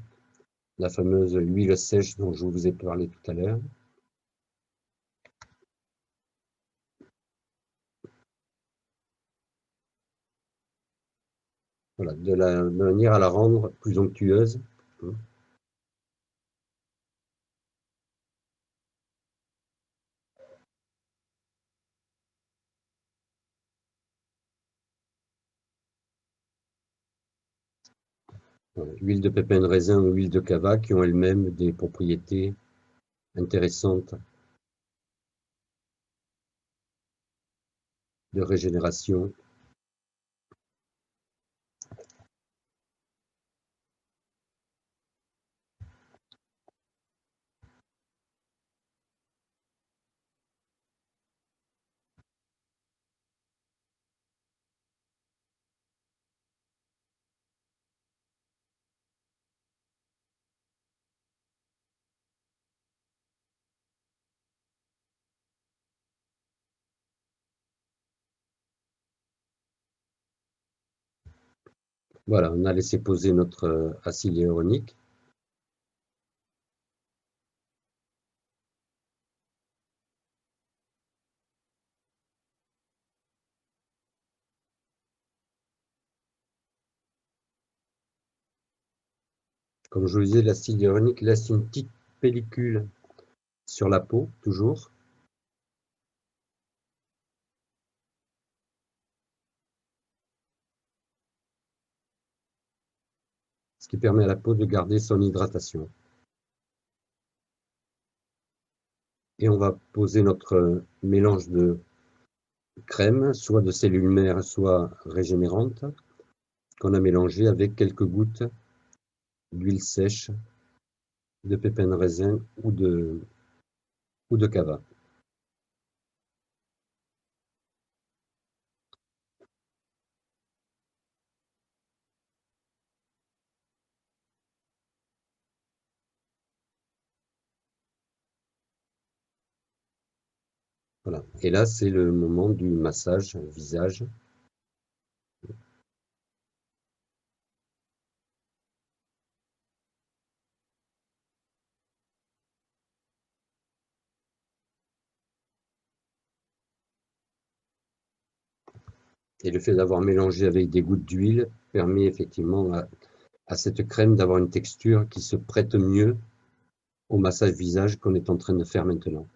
la fameuse huile sèche dont je vous ai parlé tout à l'heure. Voilà, de manière à la rendre plus onctueuse. Voilà, huile de pépins de raisin ou huile de cava qui ont elles-mêmes des propriétés intéressantes de régénération. Voilà, on a laissé poser notre acide hyaluronique. Comme je vous disais, l'acide hyaluronique laisse une petite pellicule sur la peau, toujours. Ce qui permet à la peau de garder son hydratation. Et on va poser notre mélange de crème, soit de cellules mères, soit régénérante, qu'on a mélangé avec quelques gouttes d'huile sèche, de pépins de raisin ou de cava. Voilà. Et là, c'est le moment du massage visage. Et le fait d'avoir mélangé avec des gouttes d'huile permet effectivement à cette crème d'avoir une texture qui se prête mieux au massage visage qu'on est en train de faire maintenant.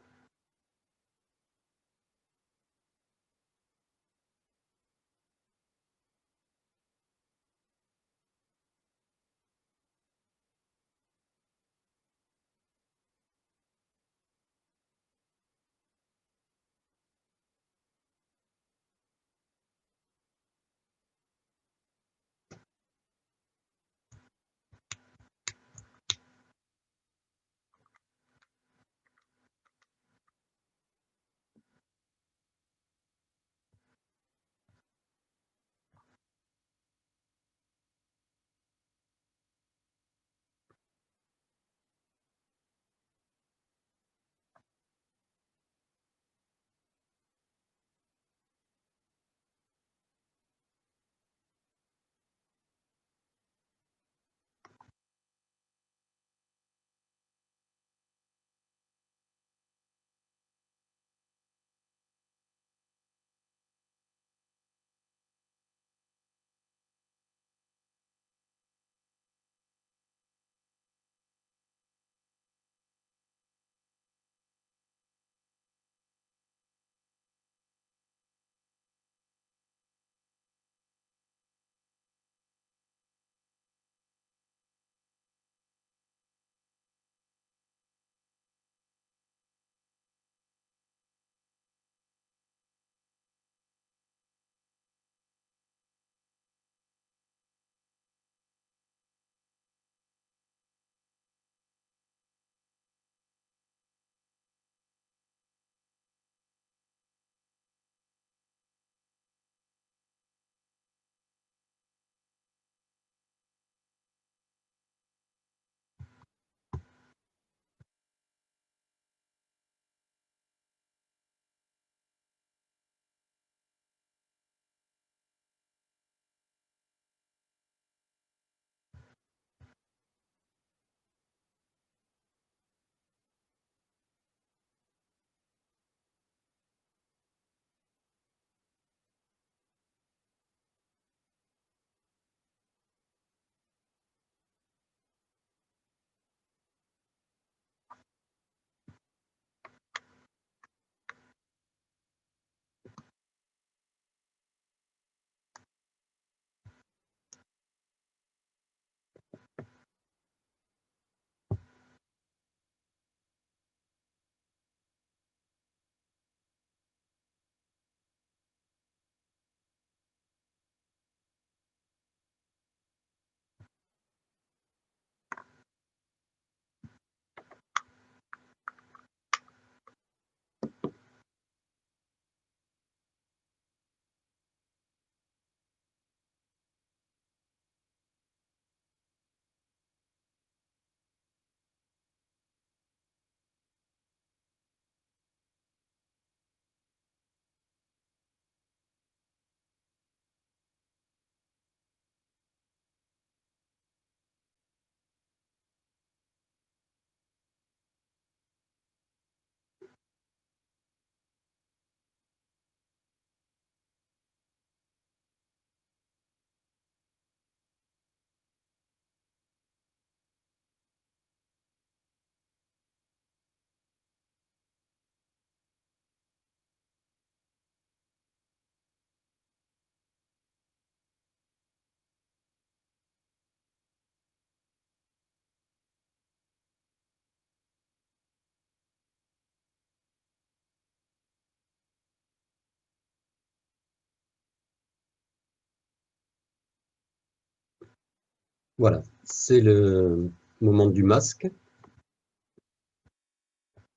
Voilà, c'est le moment du masque.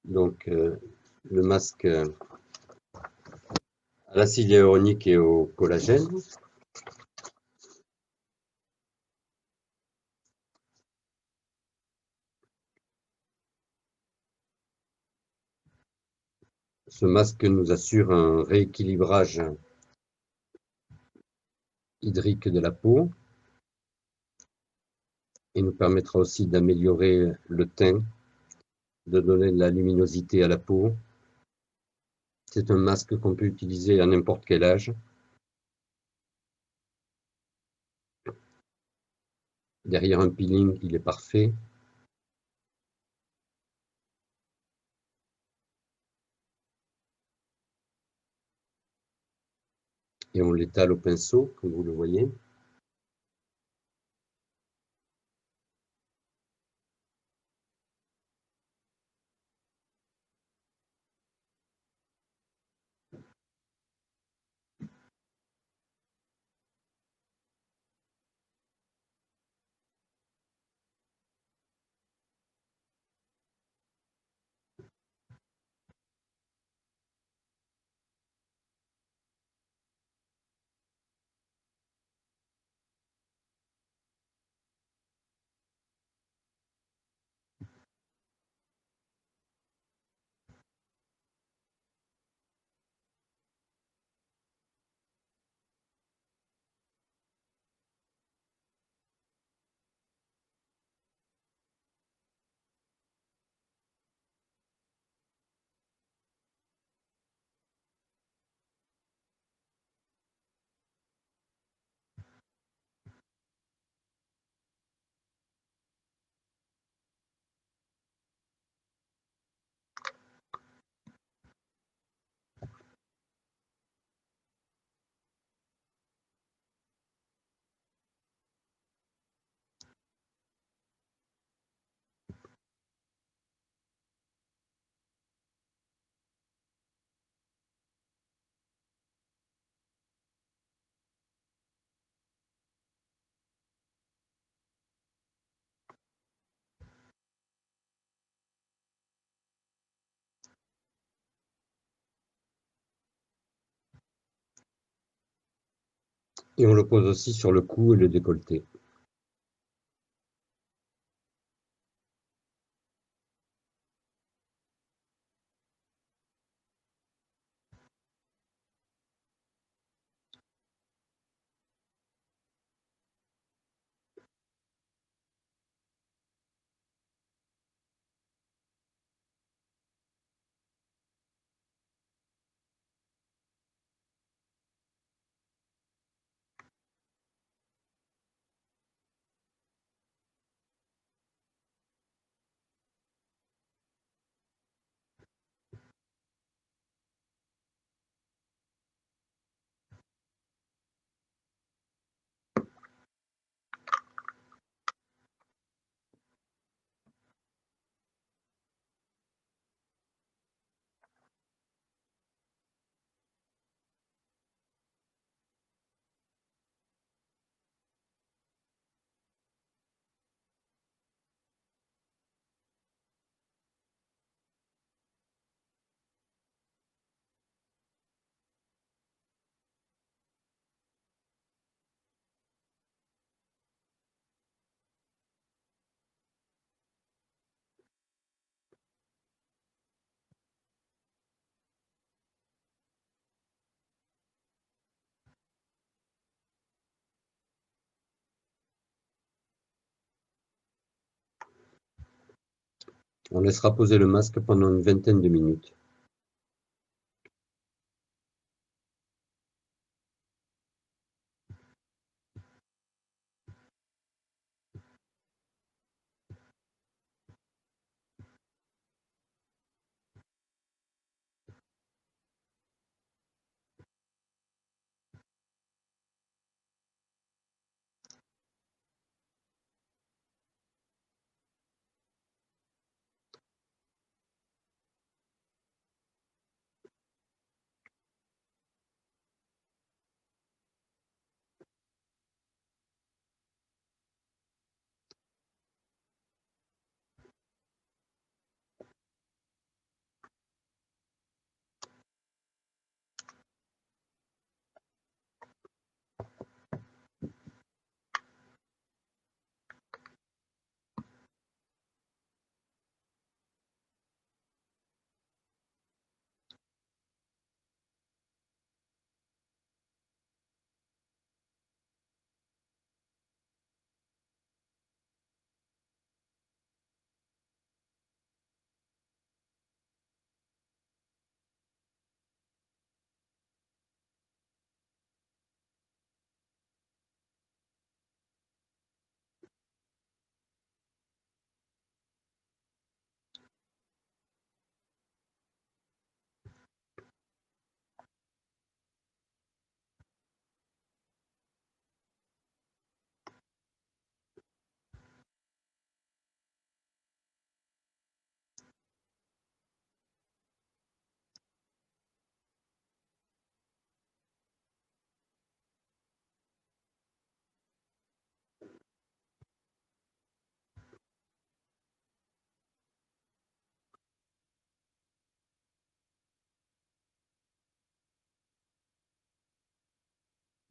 Donc, le masque à l'acide hyaluronique et au collagène. Ce masque nous assure un rééquilibrage hydrique de la peau et nous permettra aussi d'améliorer le teint, de donner de la luminosité à la peau. C'est un masque qu'on peut utiliser à n'importe quel âge. Derrière un peeling, il est parfait. Et on l'étale au pinceau, comme vous le voyez. Et on le pose aussi sur le cou et le décolleté. On laissera poser le masque pendant une vingtaine de minutes.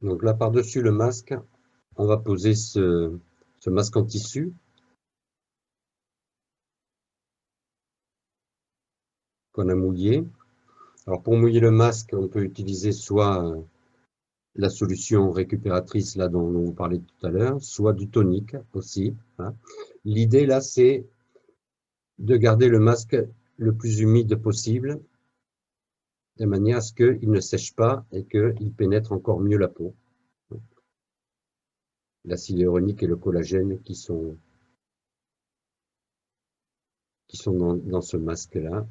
Donc là, par-dessus le masque, on va poser ce masque en tissu. Qu'on a mouillé. Alors pour mouiller le masque, on peut utiliser soit la solution récupératrice là dont on vous parlait tout à l'heure, soit du tonique aussi. Hein. L'idée là, c'est de garder le masque le plus humide possible, de manière à ce qu'il ne sèche pas et qu'il pénètre encore mieux la peau. L'acide hyaluronique et le collagène qui sont dans ce masque-là,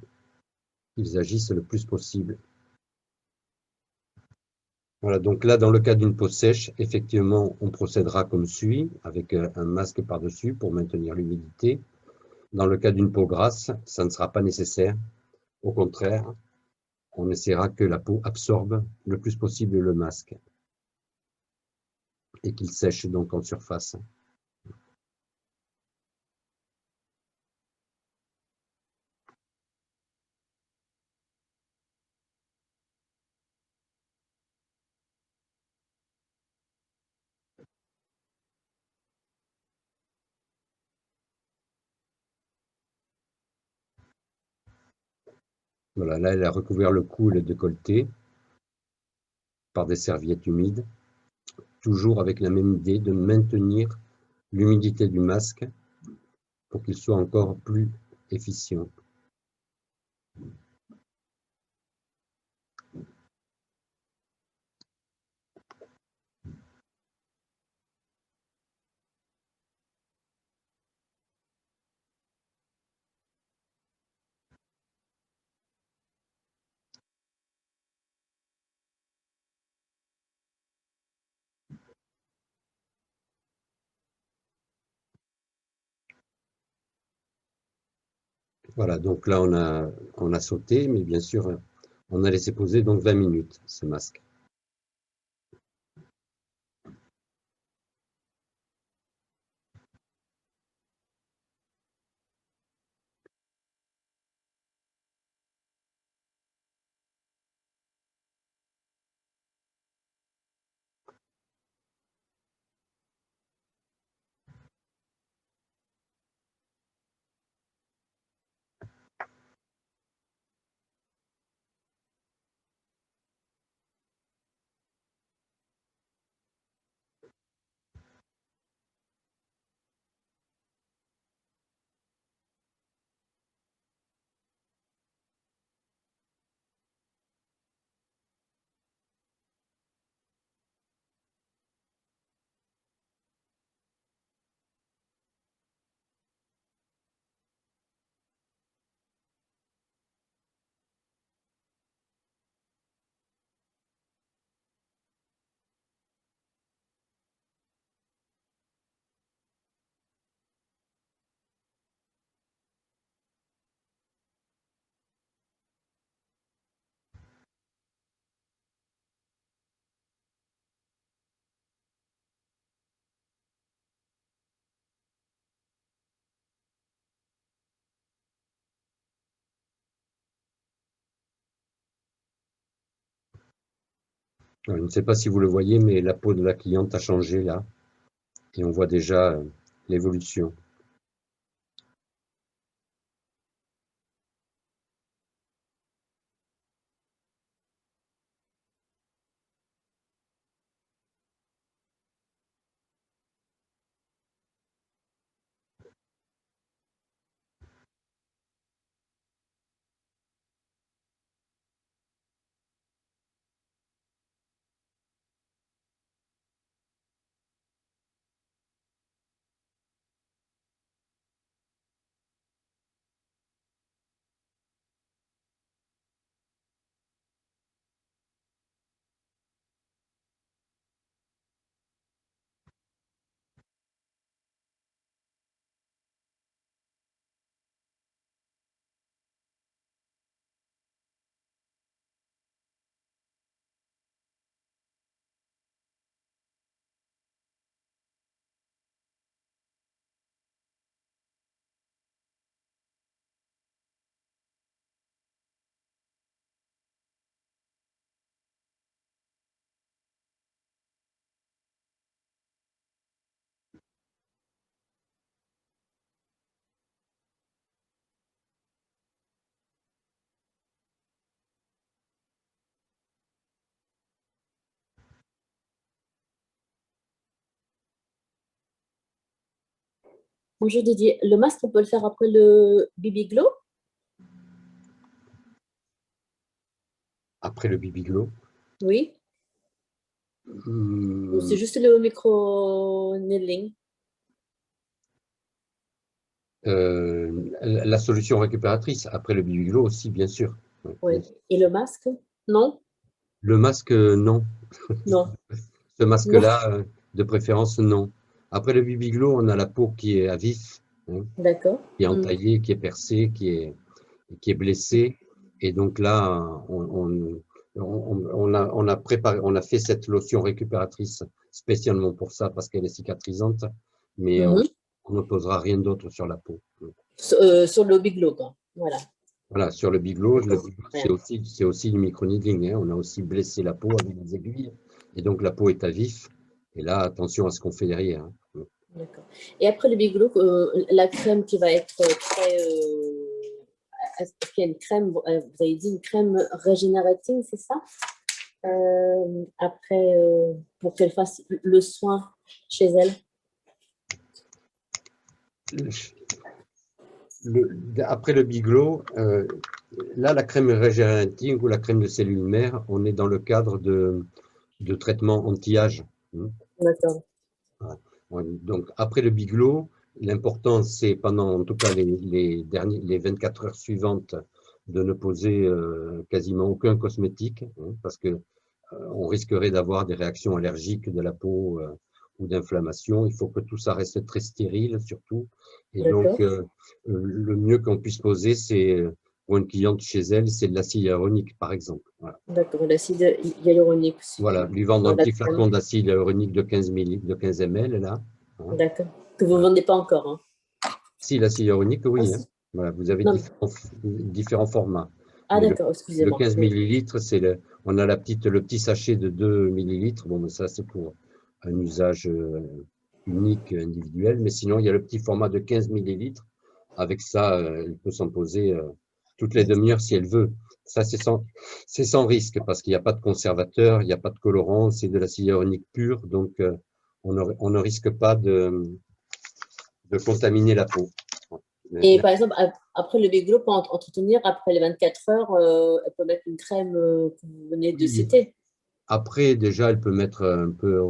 ils agissent le plus possible. Voilà, donc là, dans le cas d'une peau sèche, effectivement, on procédera comme suit, avec un masque par-dessus pour maintenir l'humidité. Dans le cas d'une peau grasse, ça ne sera pas nécessaire. Au contraire, on essaiera que la peau absorbe le plus possible le masque et qu'il sèche donc en surface. Voilà, là, elle a recouvert le cou et le décolleté par des serviettes humides, toujours avec la même idée de maintenir l'humidité du masque pour qu'il soit encore plus efficient. Voilà, donc là, on a sauté, mais bien sûr, on a laissé poser donc 20 minutes ce masque. Je ne sais pas si vous le voyez, mais la peau de la cliente a changé là, et on voit déjà l'évolution. Bonjour Didier. Le masque, on peut le faire après le BB Glow? Après le Bibiglo. Oui. Ou c'est juste le micro-needling? La solution récupératrice, après le Bibiglo aussi, bien sûr. Oui. Et le masque? Non? Le masque, non. Non. Ce Non. masque-là, de préférence, non. Après le Bibiglo, on a la peau qui est à vif, hein, D'accord. qui est entaillée, qui est percée, qui est blessée. Et donc là, on a préparé, on a fait cette lotion récupératrice spécialement pour ça, parce qu'elle est cicatrisante, mais Mhm. on ne posera rien d'autre sur la peau. Sur le Big Glow, quoi. Voilà. Voilà, sur le Biglow, D'accord. c'est aussi du micro-needling, hein. On a aussi blessé la peau avec des aiguilles, et donc la peau est à vif. Et là, attention à ce qu'on fait derrière, hein. D'accord. Et après le Big Glow, la crème qui va être très... est-ce qu'il y a une crème, vous avez dit une crème régénérative, c'est ça? Après, pour qu'elle fasse le soin chez elle. Après le Biglow, là, la crème régénérative ou la crème de cellules mères, on est dans le cadre de traitement anti-âge, hein. D'accord. Voilà. Donc, après le Biglow, l'important, c'est pendant, en tout cas, les 24 heures suivantes, de ne poser quasiment aucun cosmétique, hein, parce que on risquerait d'avoir des réactions allergiques de la peau ou d'inflammation. Il faut que tout ça reste très stérile, surtout. Et donc, le mieux qu'on puisse poser, c'est, pour une cliente chez elle, c'est de l'acide hyaluronique, par exemple. Voilà. D'accord, l'acide hyaluronique. Voilà, lui vendre un Dans la petit crème. flacon d'acide hyaluronique de 15 ml, là. Hein. D'accord. Que vous ne Voilà. vendez pas encore, hein. Si, l'acide hyaluronique, Ah, oui, hein. si. Voilà, vous avez Non. différents formats. Ah, Mais d'accord, le excusez-moi. 15 millilitres, on a le petit sachet de 2 millilitres. Bon, mais ça, c'est pour un usage unique, individuel. Mais sinon, il y a le petit format de 15 millilitres. Avec ça, elle peut s'en poser toutes les demi-heures si elle veut. Ça, c'est sans risque parce qu'il n'y a pas de conservateur, il n'y a pas de colorant, c'est de l'acide hyaluronique pur. Donc, on ne risque pas de contaminer la peau. Et par exemple, après le Big Glow, pour entretenir, après les 24 heures, elle peut mettre une crème que vous venez de Oui. citer. Après, déjà, elle peut mettre un peu.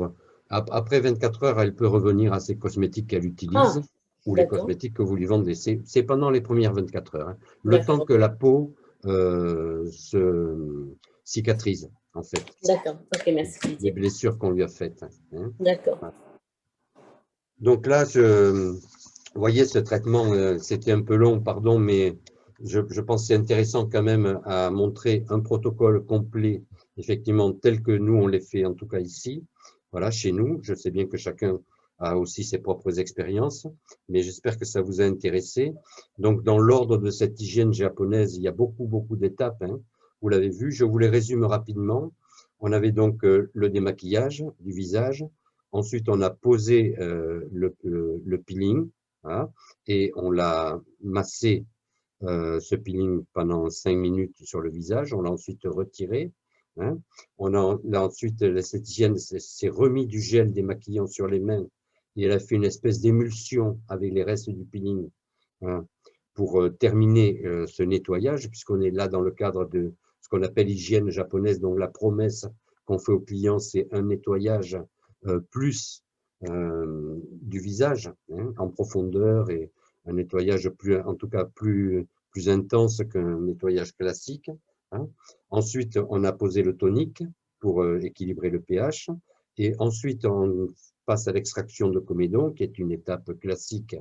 Après 24 heures, elle peut revenir à ses cosmétiques qu'elle utilise Ah, ou les d'accord. cosmétiques que vous lui vendez. C'est pendant les premières 24 heures, hein. Le temps D'accord. que la peau se cicatrise, en fait, D'accord. Ok, merci des Didier. blessures qu'on lui a faites, hein. D'accord. Donc là, vous voyez, ce traitement, c'était un peu long, pardon, mais je pense que c'est intéressant quand même à montrer un protocole complet, effectivement, tel que nous, on les fait, en tout cas ici, voilà, chez nous. Je sais bien que chacun a aussi ses propres expériences, mais j'espère que ça vous a intéressé. Donc, dans l'ordre de cette hygiène japonaise, il y a beaucoup, beaucoup d'étapes, hein. Vous l'avez vu, je vous les résume rapidement. On avait donc le démaquillage du visage. Ensuite, on a posé le peeling, hein, et on l'a massé, ce peeling, pendant 5 minutes sur le visage. On l'a ensuite retiré, hein. Ensuite, cette hygiène s'est remis du gel démaquillant sur les mains et elle a fait une espèce d'émulsion avec les restes du peeling, hein, pour terminer ce nettoyage, puisqu'on est là dans le cadre de ce qu'on appelle hygiène japonaise. Donc, la promesse qu'on fait aux clients, c'est un nettoyage plus du visage, hein, en profondeur, et un nettoyage en tout cas plus intense qu'un nettoyage classique, hein. Ensuite, on a posé le tonique pour équilibrer le pH, et ensuite on passe à l'extraction de comédon, qui est une étape classique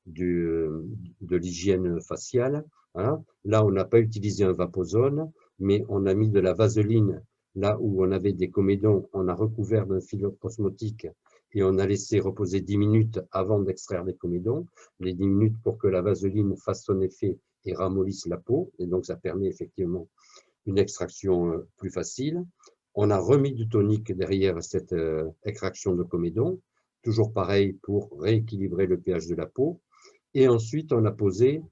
de l'hygiène faciale, hein. Là, on n'a pas utilisé un vaposone, mais on a mis de la vaseline là où on avait des comédons. On a recouvert d'un fil osmotique et on a laissé reposer 10 minutes avant d'extraire les comédons, les 10 minutes pour que la vaseline fasse son effet et ramollisse la peau, et donc ça permet effectivement une extraction plus facile. On a remis du tonique derrière cette extraction de comédon, toujours pareil pour rééquilibrer le pH de la peau, et ensuite on a posé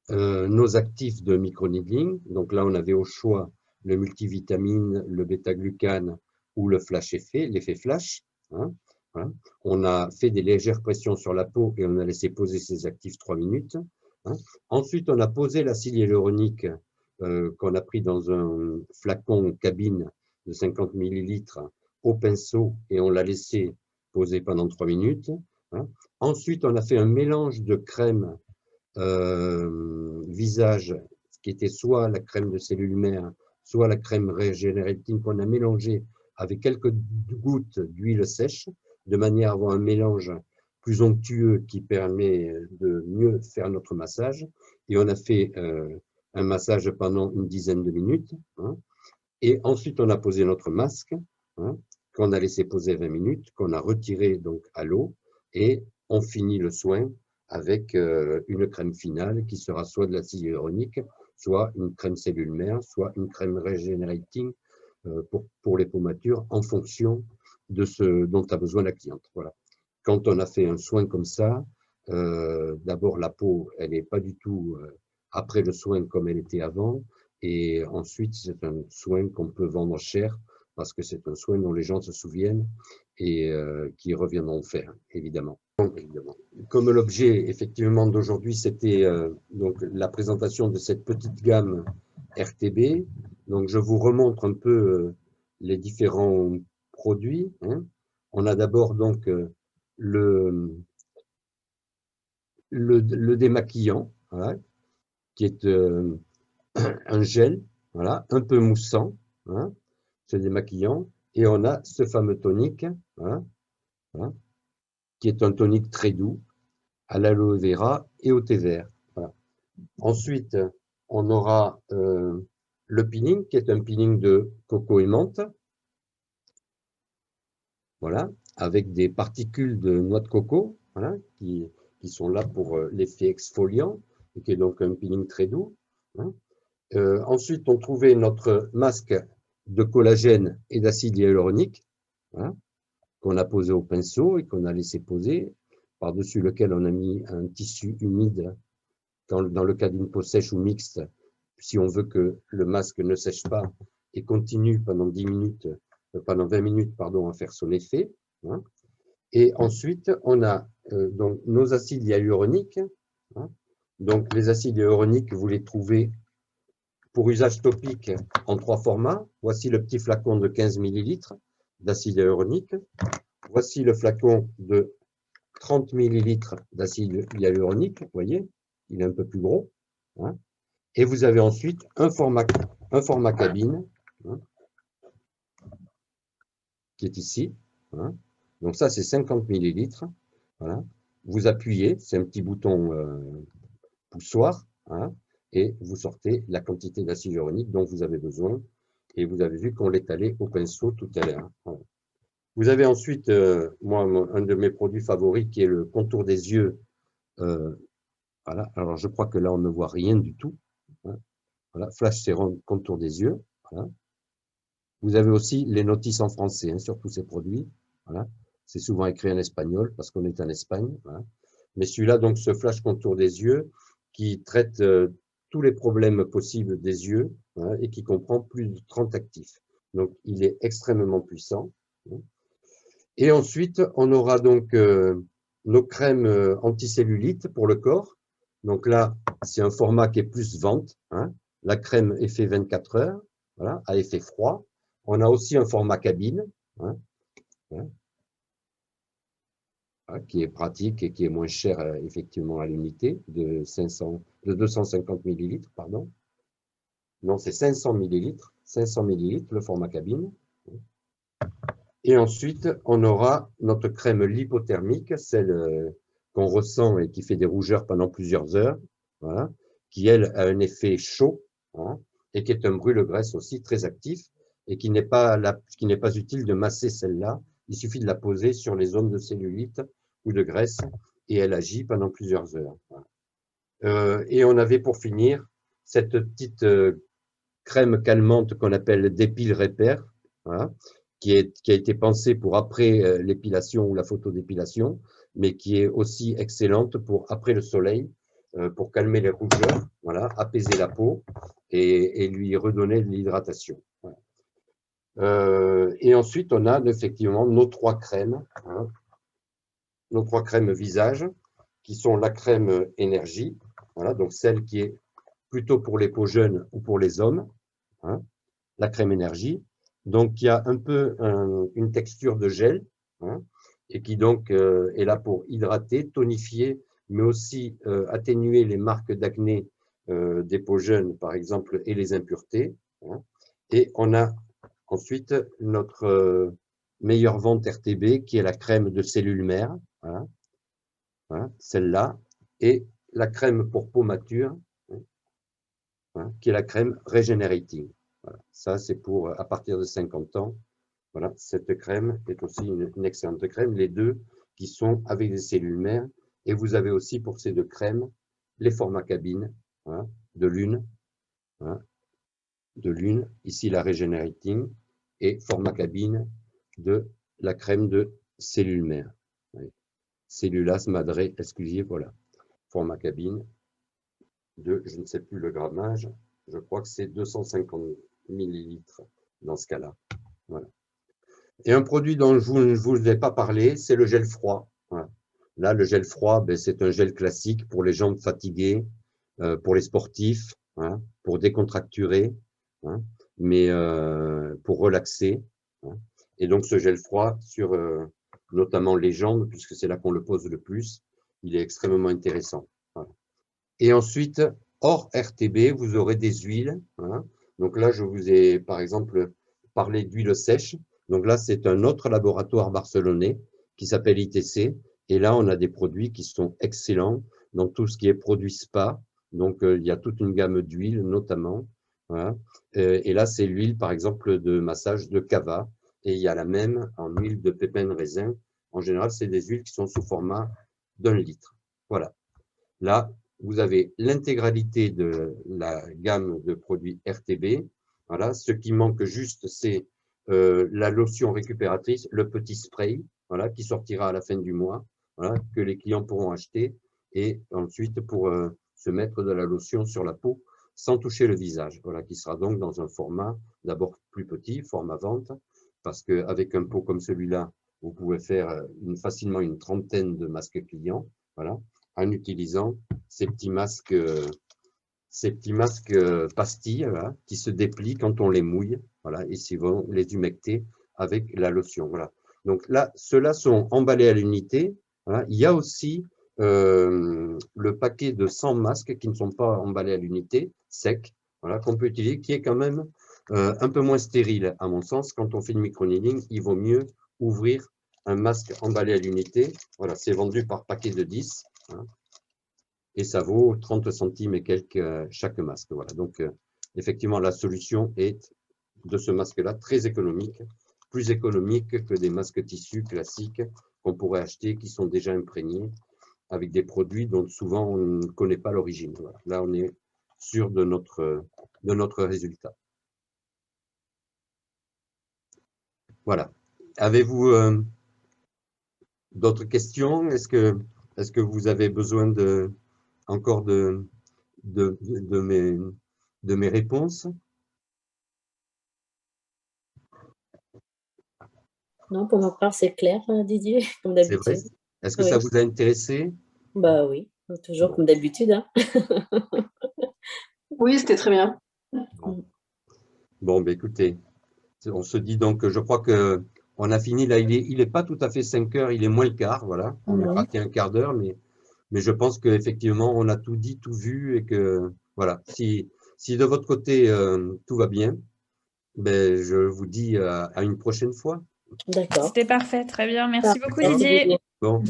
nos actifs de microneedling. Donc là, on avait au choix le multivitamine, le bêta-glucane ou le flash effet, l'effet flash, hein. Voilà. On a fait des légères pressions sur la peau et on a laissé poser ces actifs 3 minutes. Hein. Ensuite, on a posé l'acide hyaluronique qu'on a pris dans un flacon cabine de 50 ml au pinceau et on l'a laissé poser pendant 3 minutes. Hein. Ensuite, on a fait un mélange de crème visage, qui était soit la crème de cellules mères, soit la crème Regenerating qu'on a mélangé avec quelques gouttes d'huile sèche, de manière à avoir un mélange plus onctueux qui permet de mieux faire notre massage. Et on a fait un massage pendant une dizaine de minutes. Hein. Et ensuite, on a posé notre masque, hein, qu'on a laissé poser 20 minutes, qu'on a retiré donc à l'eau. Et on finit le soin avec une crème finale qui sera soit de l'acide hyaluronique, soit une crème cellule mère, soit une crème Regenerating pour les pommatures en fonction de ce dont a besoin la cliente. Voilà. Quand on a fait un soin comme ça, d'abord la peau, elle n'est pas du tout après le soin comme elle était avant, et ensuite c'est un soin qu'on peut vendre cher parce que c'est un soin dont les gens se souviennent et qui reviendront faire, évidemment. Donc, évidemment. Comme l'objet, effectivement, d'aujourd'hui, c'était donc la présentation de cette petite gamme RTB. Donc, je vous remontre un peu les différents produits. Hein. On a d'abord donc le démaquillant, voilà, qui est un gel, voilà, un peu moussant, hein, ce démaquillant. Et on a ce fameux tonique, hein, hein, qui est un tonique très doux, à l'aloe vera et au thé vert. Voilà. Ensuite, on aura le peeling, qui est un peeling de coco et menthe, voilà, avec des particules de noix de coco, voilà, qui sont là pour l'effet exfoliant, et qui est donc un peeling très doux. Hein. Ensuite, on trouvait notre masque de collagène et d'acide hyaluronique, hein, qu'on a posé au pinceau et qu'on a laissé poser, par-dessus lequel on a mis un tissu humide, dans le cas d'une peau sèche ou mixte, si on veut que le masque ne sèche pas et continue pendant 10 minutes, pendant 20 minutes, pardon, à faire son effet. Hein. Et ensuite, on a donc nos acides hyaluroniques. Hein. Donc, les acides hyaluroniques, vous les trouvez pour usage topique en 3 formats. Voici le petit flacon de 15 ml d'acide hyaluronique. Voici le flacon de 30 ml d'acide hyaluronique. Vous voyez, il est un peu plus gros. Hein. Et vous avez ensuite un format cabine, hein, qui est ici. Hein. Donc ça, c'est 50 ml. Voilà. Vous appuyez, c'est un petit bouton poussoir, hein, et vous sortez la quantité d'acide hyaluronique dont vous avez besoin. Et vous avez vu qu'on l'étalait au pinceau tout à l'heure. Voilà. Vous avez ensuite, moi, un de mes produits favoris qui est le contour des yeux. Voilà. Alors, je crois que là, on ne voit rien du tout. Hein. Voilà. Flash Sérum contour des yeux. Voilà. Vous avez aussi les notices en français, hein, sur tous ces produits. Voilà. C'est souvent écrit en espagnol parce qu'on est en Espagne. Voilà. Mais celui-là, donc, ce flash contour des yeux qui traite tous les problèmes possibles des yeux, hein, et qui comprend plus de 30 actifs. Donc, il est extrêmement puissant. Hein. Et ensuite, on aura donc nos crèmes anticellulite pour le corps. Donc là, c'est un format qui est plus vente. Hein. La crème effet 24 heures, voilà, à effet froid. On a aussi un format cabine, hein, hein, qui est pratique et qui est moins cher effectivement à l'unité, de 250 ml, pardon. Non, c'est 500 ml, 500 ml le format cabine. Et ensuite, on aura notre crème lipothermique, celle qu'on ressent et qui fait des rougeurs pendant plusieurs heures, voilà, qui, elle, a un effet chaud, hein, et qui est un brûle-graisse aussi très actif, et qui n'est pas utile de masser celle-là. Il suffit de la poser sur les zones de cellulite ou de graisse, et elle agit pendant plusieurs heures. Voilà. Et on avait pour finir cette petite crème calmante qu'on appelle Dépile Repair, voilà, qui a été pensée pour après l'épilation ou la photodépilation, mais qui est aussi excellente pour après le soleil, pour calmer les rougeurs, voilà, apaiser la peau et lui redonner de l'hydratation. Voilà. Et ensuite, on a effectivement nos 3 crèmes, hein, nos 3 crèmes visage, qui sont la crème énergie, voilà, donc celle qui est plutôt pour les peaux jeunes ou pour les hommes, hein, la crème énergie, donc qui a un peu une texture de gel, hein, et qui donc est là pour hydrater, tonifier, mais aussi atténuer les marques d'acné des peaux jeunes, par exemple, et les impuretés. Hein. Et on a ensuite notre meilleure vente RTB, qui est la crème de cellules mères, voilà, hein, celle-là, et la crème pour peau mature, hein, qui est la crème Regenerating. Voilà. Ça, c'est pour à partir de 50 ans. Voilà, cette crème est aussi une excellente crème. Les deux qui sont avec des cellules mères. Et vous avez aussi pour ces 2 crèmes les formats cabines, hein, de l'une, hein, ici la Regenerating, et format cabine de la crème de cellules mères. Oui. Cellulase madre exclusive, voilà. Format cabine de, je ne sais plus le grammage, je crois que c'est 250 millilitres dans ce cas-là. Voilà. Et un produit dont je ne vous ai pas parlé, c'est le gel froid. Voilà. Là, le gel froid, ben, c'est un gel classique pour les jambes fatiguées, pour les sportifs, hein, pour décontracturer, hein, mais pour relaxer. Hein. Et donc, ce gel froid sur notamment les jambes, puisque c'est là qu'on le pose le plus, il est extrêmement intéressant. Voilà. Et ensuite, hors RTB, vous aurez des huiles. Hein. Donc là, je vous ai, par exemple, parlé d'huile sèche. Donc là, c'est un autre laboratoire barcelonais qui s'appelle ITC. Et là, on a des produits qui sont excellents dans tout ce qui est produits spa. Donc, il y a toute une gamme d'huiles, notamment. Voilà. Et là, c'est l'huile, par exemple, de massage de Cava. Et il y a la même en huile de pépins de raisin. En général, c'est des huiles qui sont sous format d'1 litre. Voilà. Là, vous avez l'intégralité de la gamme de produits RTB. Voilà. Ce qui manque juste, c'est la lotion récupératrice, le petit spray, voilà, qui sortira à la fin du mois, voilà, que les clients pourront acheter, et ensuite pour se mettre de la lotion sur la peau sans toucher le visage, voilà, qui sera donc dans un format d'abord plus petit, format vente, parce qu'avec un pot comme celui-là, vous pouvez faire facilement une trentaine de masques clients, voilà, en utilisant ces petits masques pastilles, voilà, qui se déplient quand on les mouille, voilà, et si vont les humecter avec la lotion. Voilà. Donc là, ceux-là sont emballés à l'unité. Voilà. Il y a aussi le paquet de 100 masques qui ne sont pas emballés à l'unité, secs, voilà, qu'on peut utiliser, qui est quand même un peu moins stérile, à mon sens. Quand on fait le microneedling, il vaut mieux ouvrir un masque emballé à l'unité. Voilà, c'est vendu par paquet de 10. Hein. Et ça vaut 30 centimes et quelques chaque masque. Voilà. Donc, effectivement, la solution est de ce masque-là très économique, plus économique que des masques tissus classiques qu'on pourrait acheter, qui sont déjà imprégnés avec des produits dont souvent on ne connaît pas l'origine. Voilà. Là, on est sûr de notre résultat. Voilà. Avez-vous d'autres questions? Est-ce que vous avez besoin encore de mes réponses? Non, pour ma part, c'est clair, Didier, comme C'est vrai. d'habitude. Est-ce que Oui. ça vous a intéressé? Bah oui, toujours Bon. comme d'habitude. Hein. Oui, c'était très bien. Bon, ben écoutez, on se dit donc, je crois que on a fini là. Il est pas tout à fait 5 heures, il est moins le quart, voilà. On est parti un quart d'heure, mais je pense qu'effectivement, on a tout dit, tout vu, et que voilà. Si de votre côté tout va bien, ben je vous dis à une prochaine fois. D'accord. C'était parfait, très bien. Merci beaucoup, D'accord. Didier. Bon.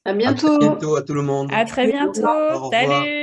À À bientôt. très bientôt à tout le monde. À très bientôt. Au revoir. Salut.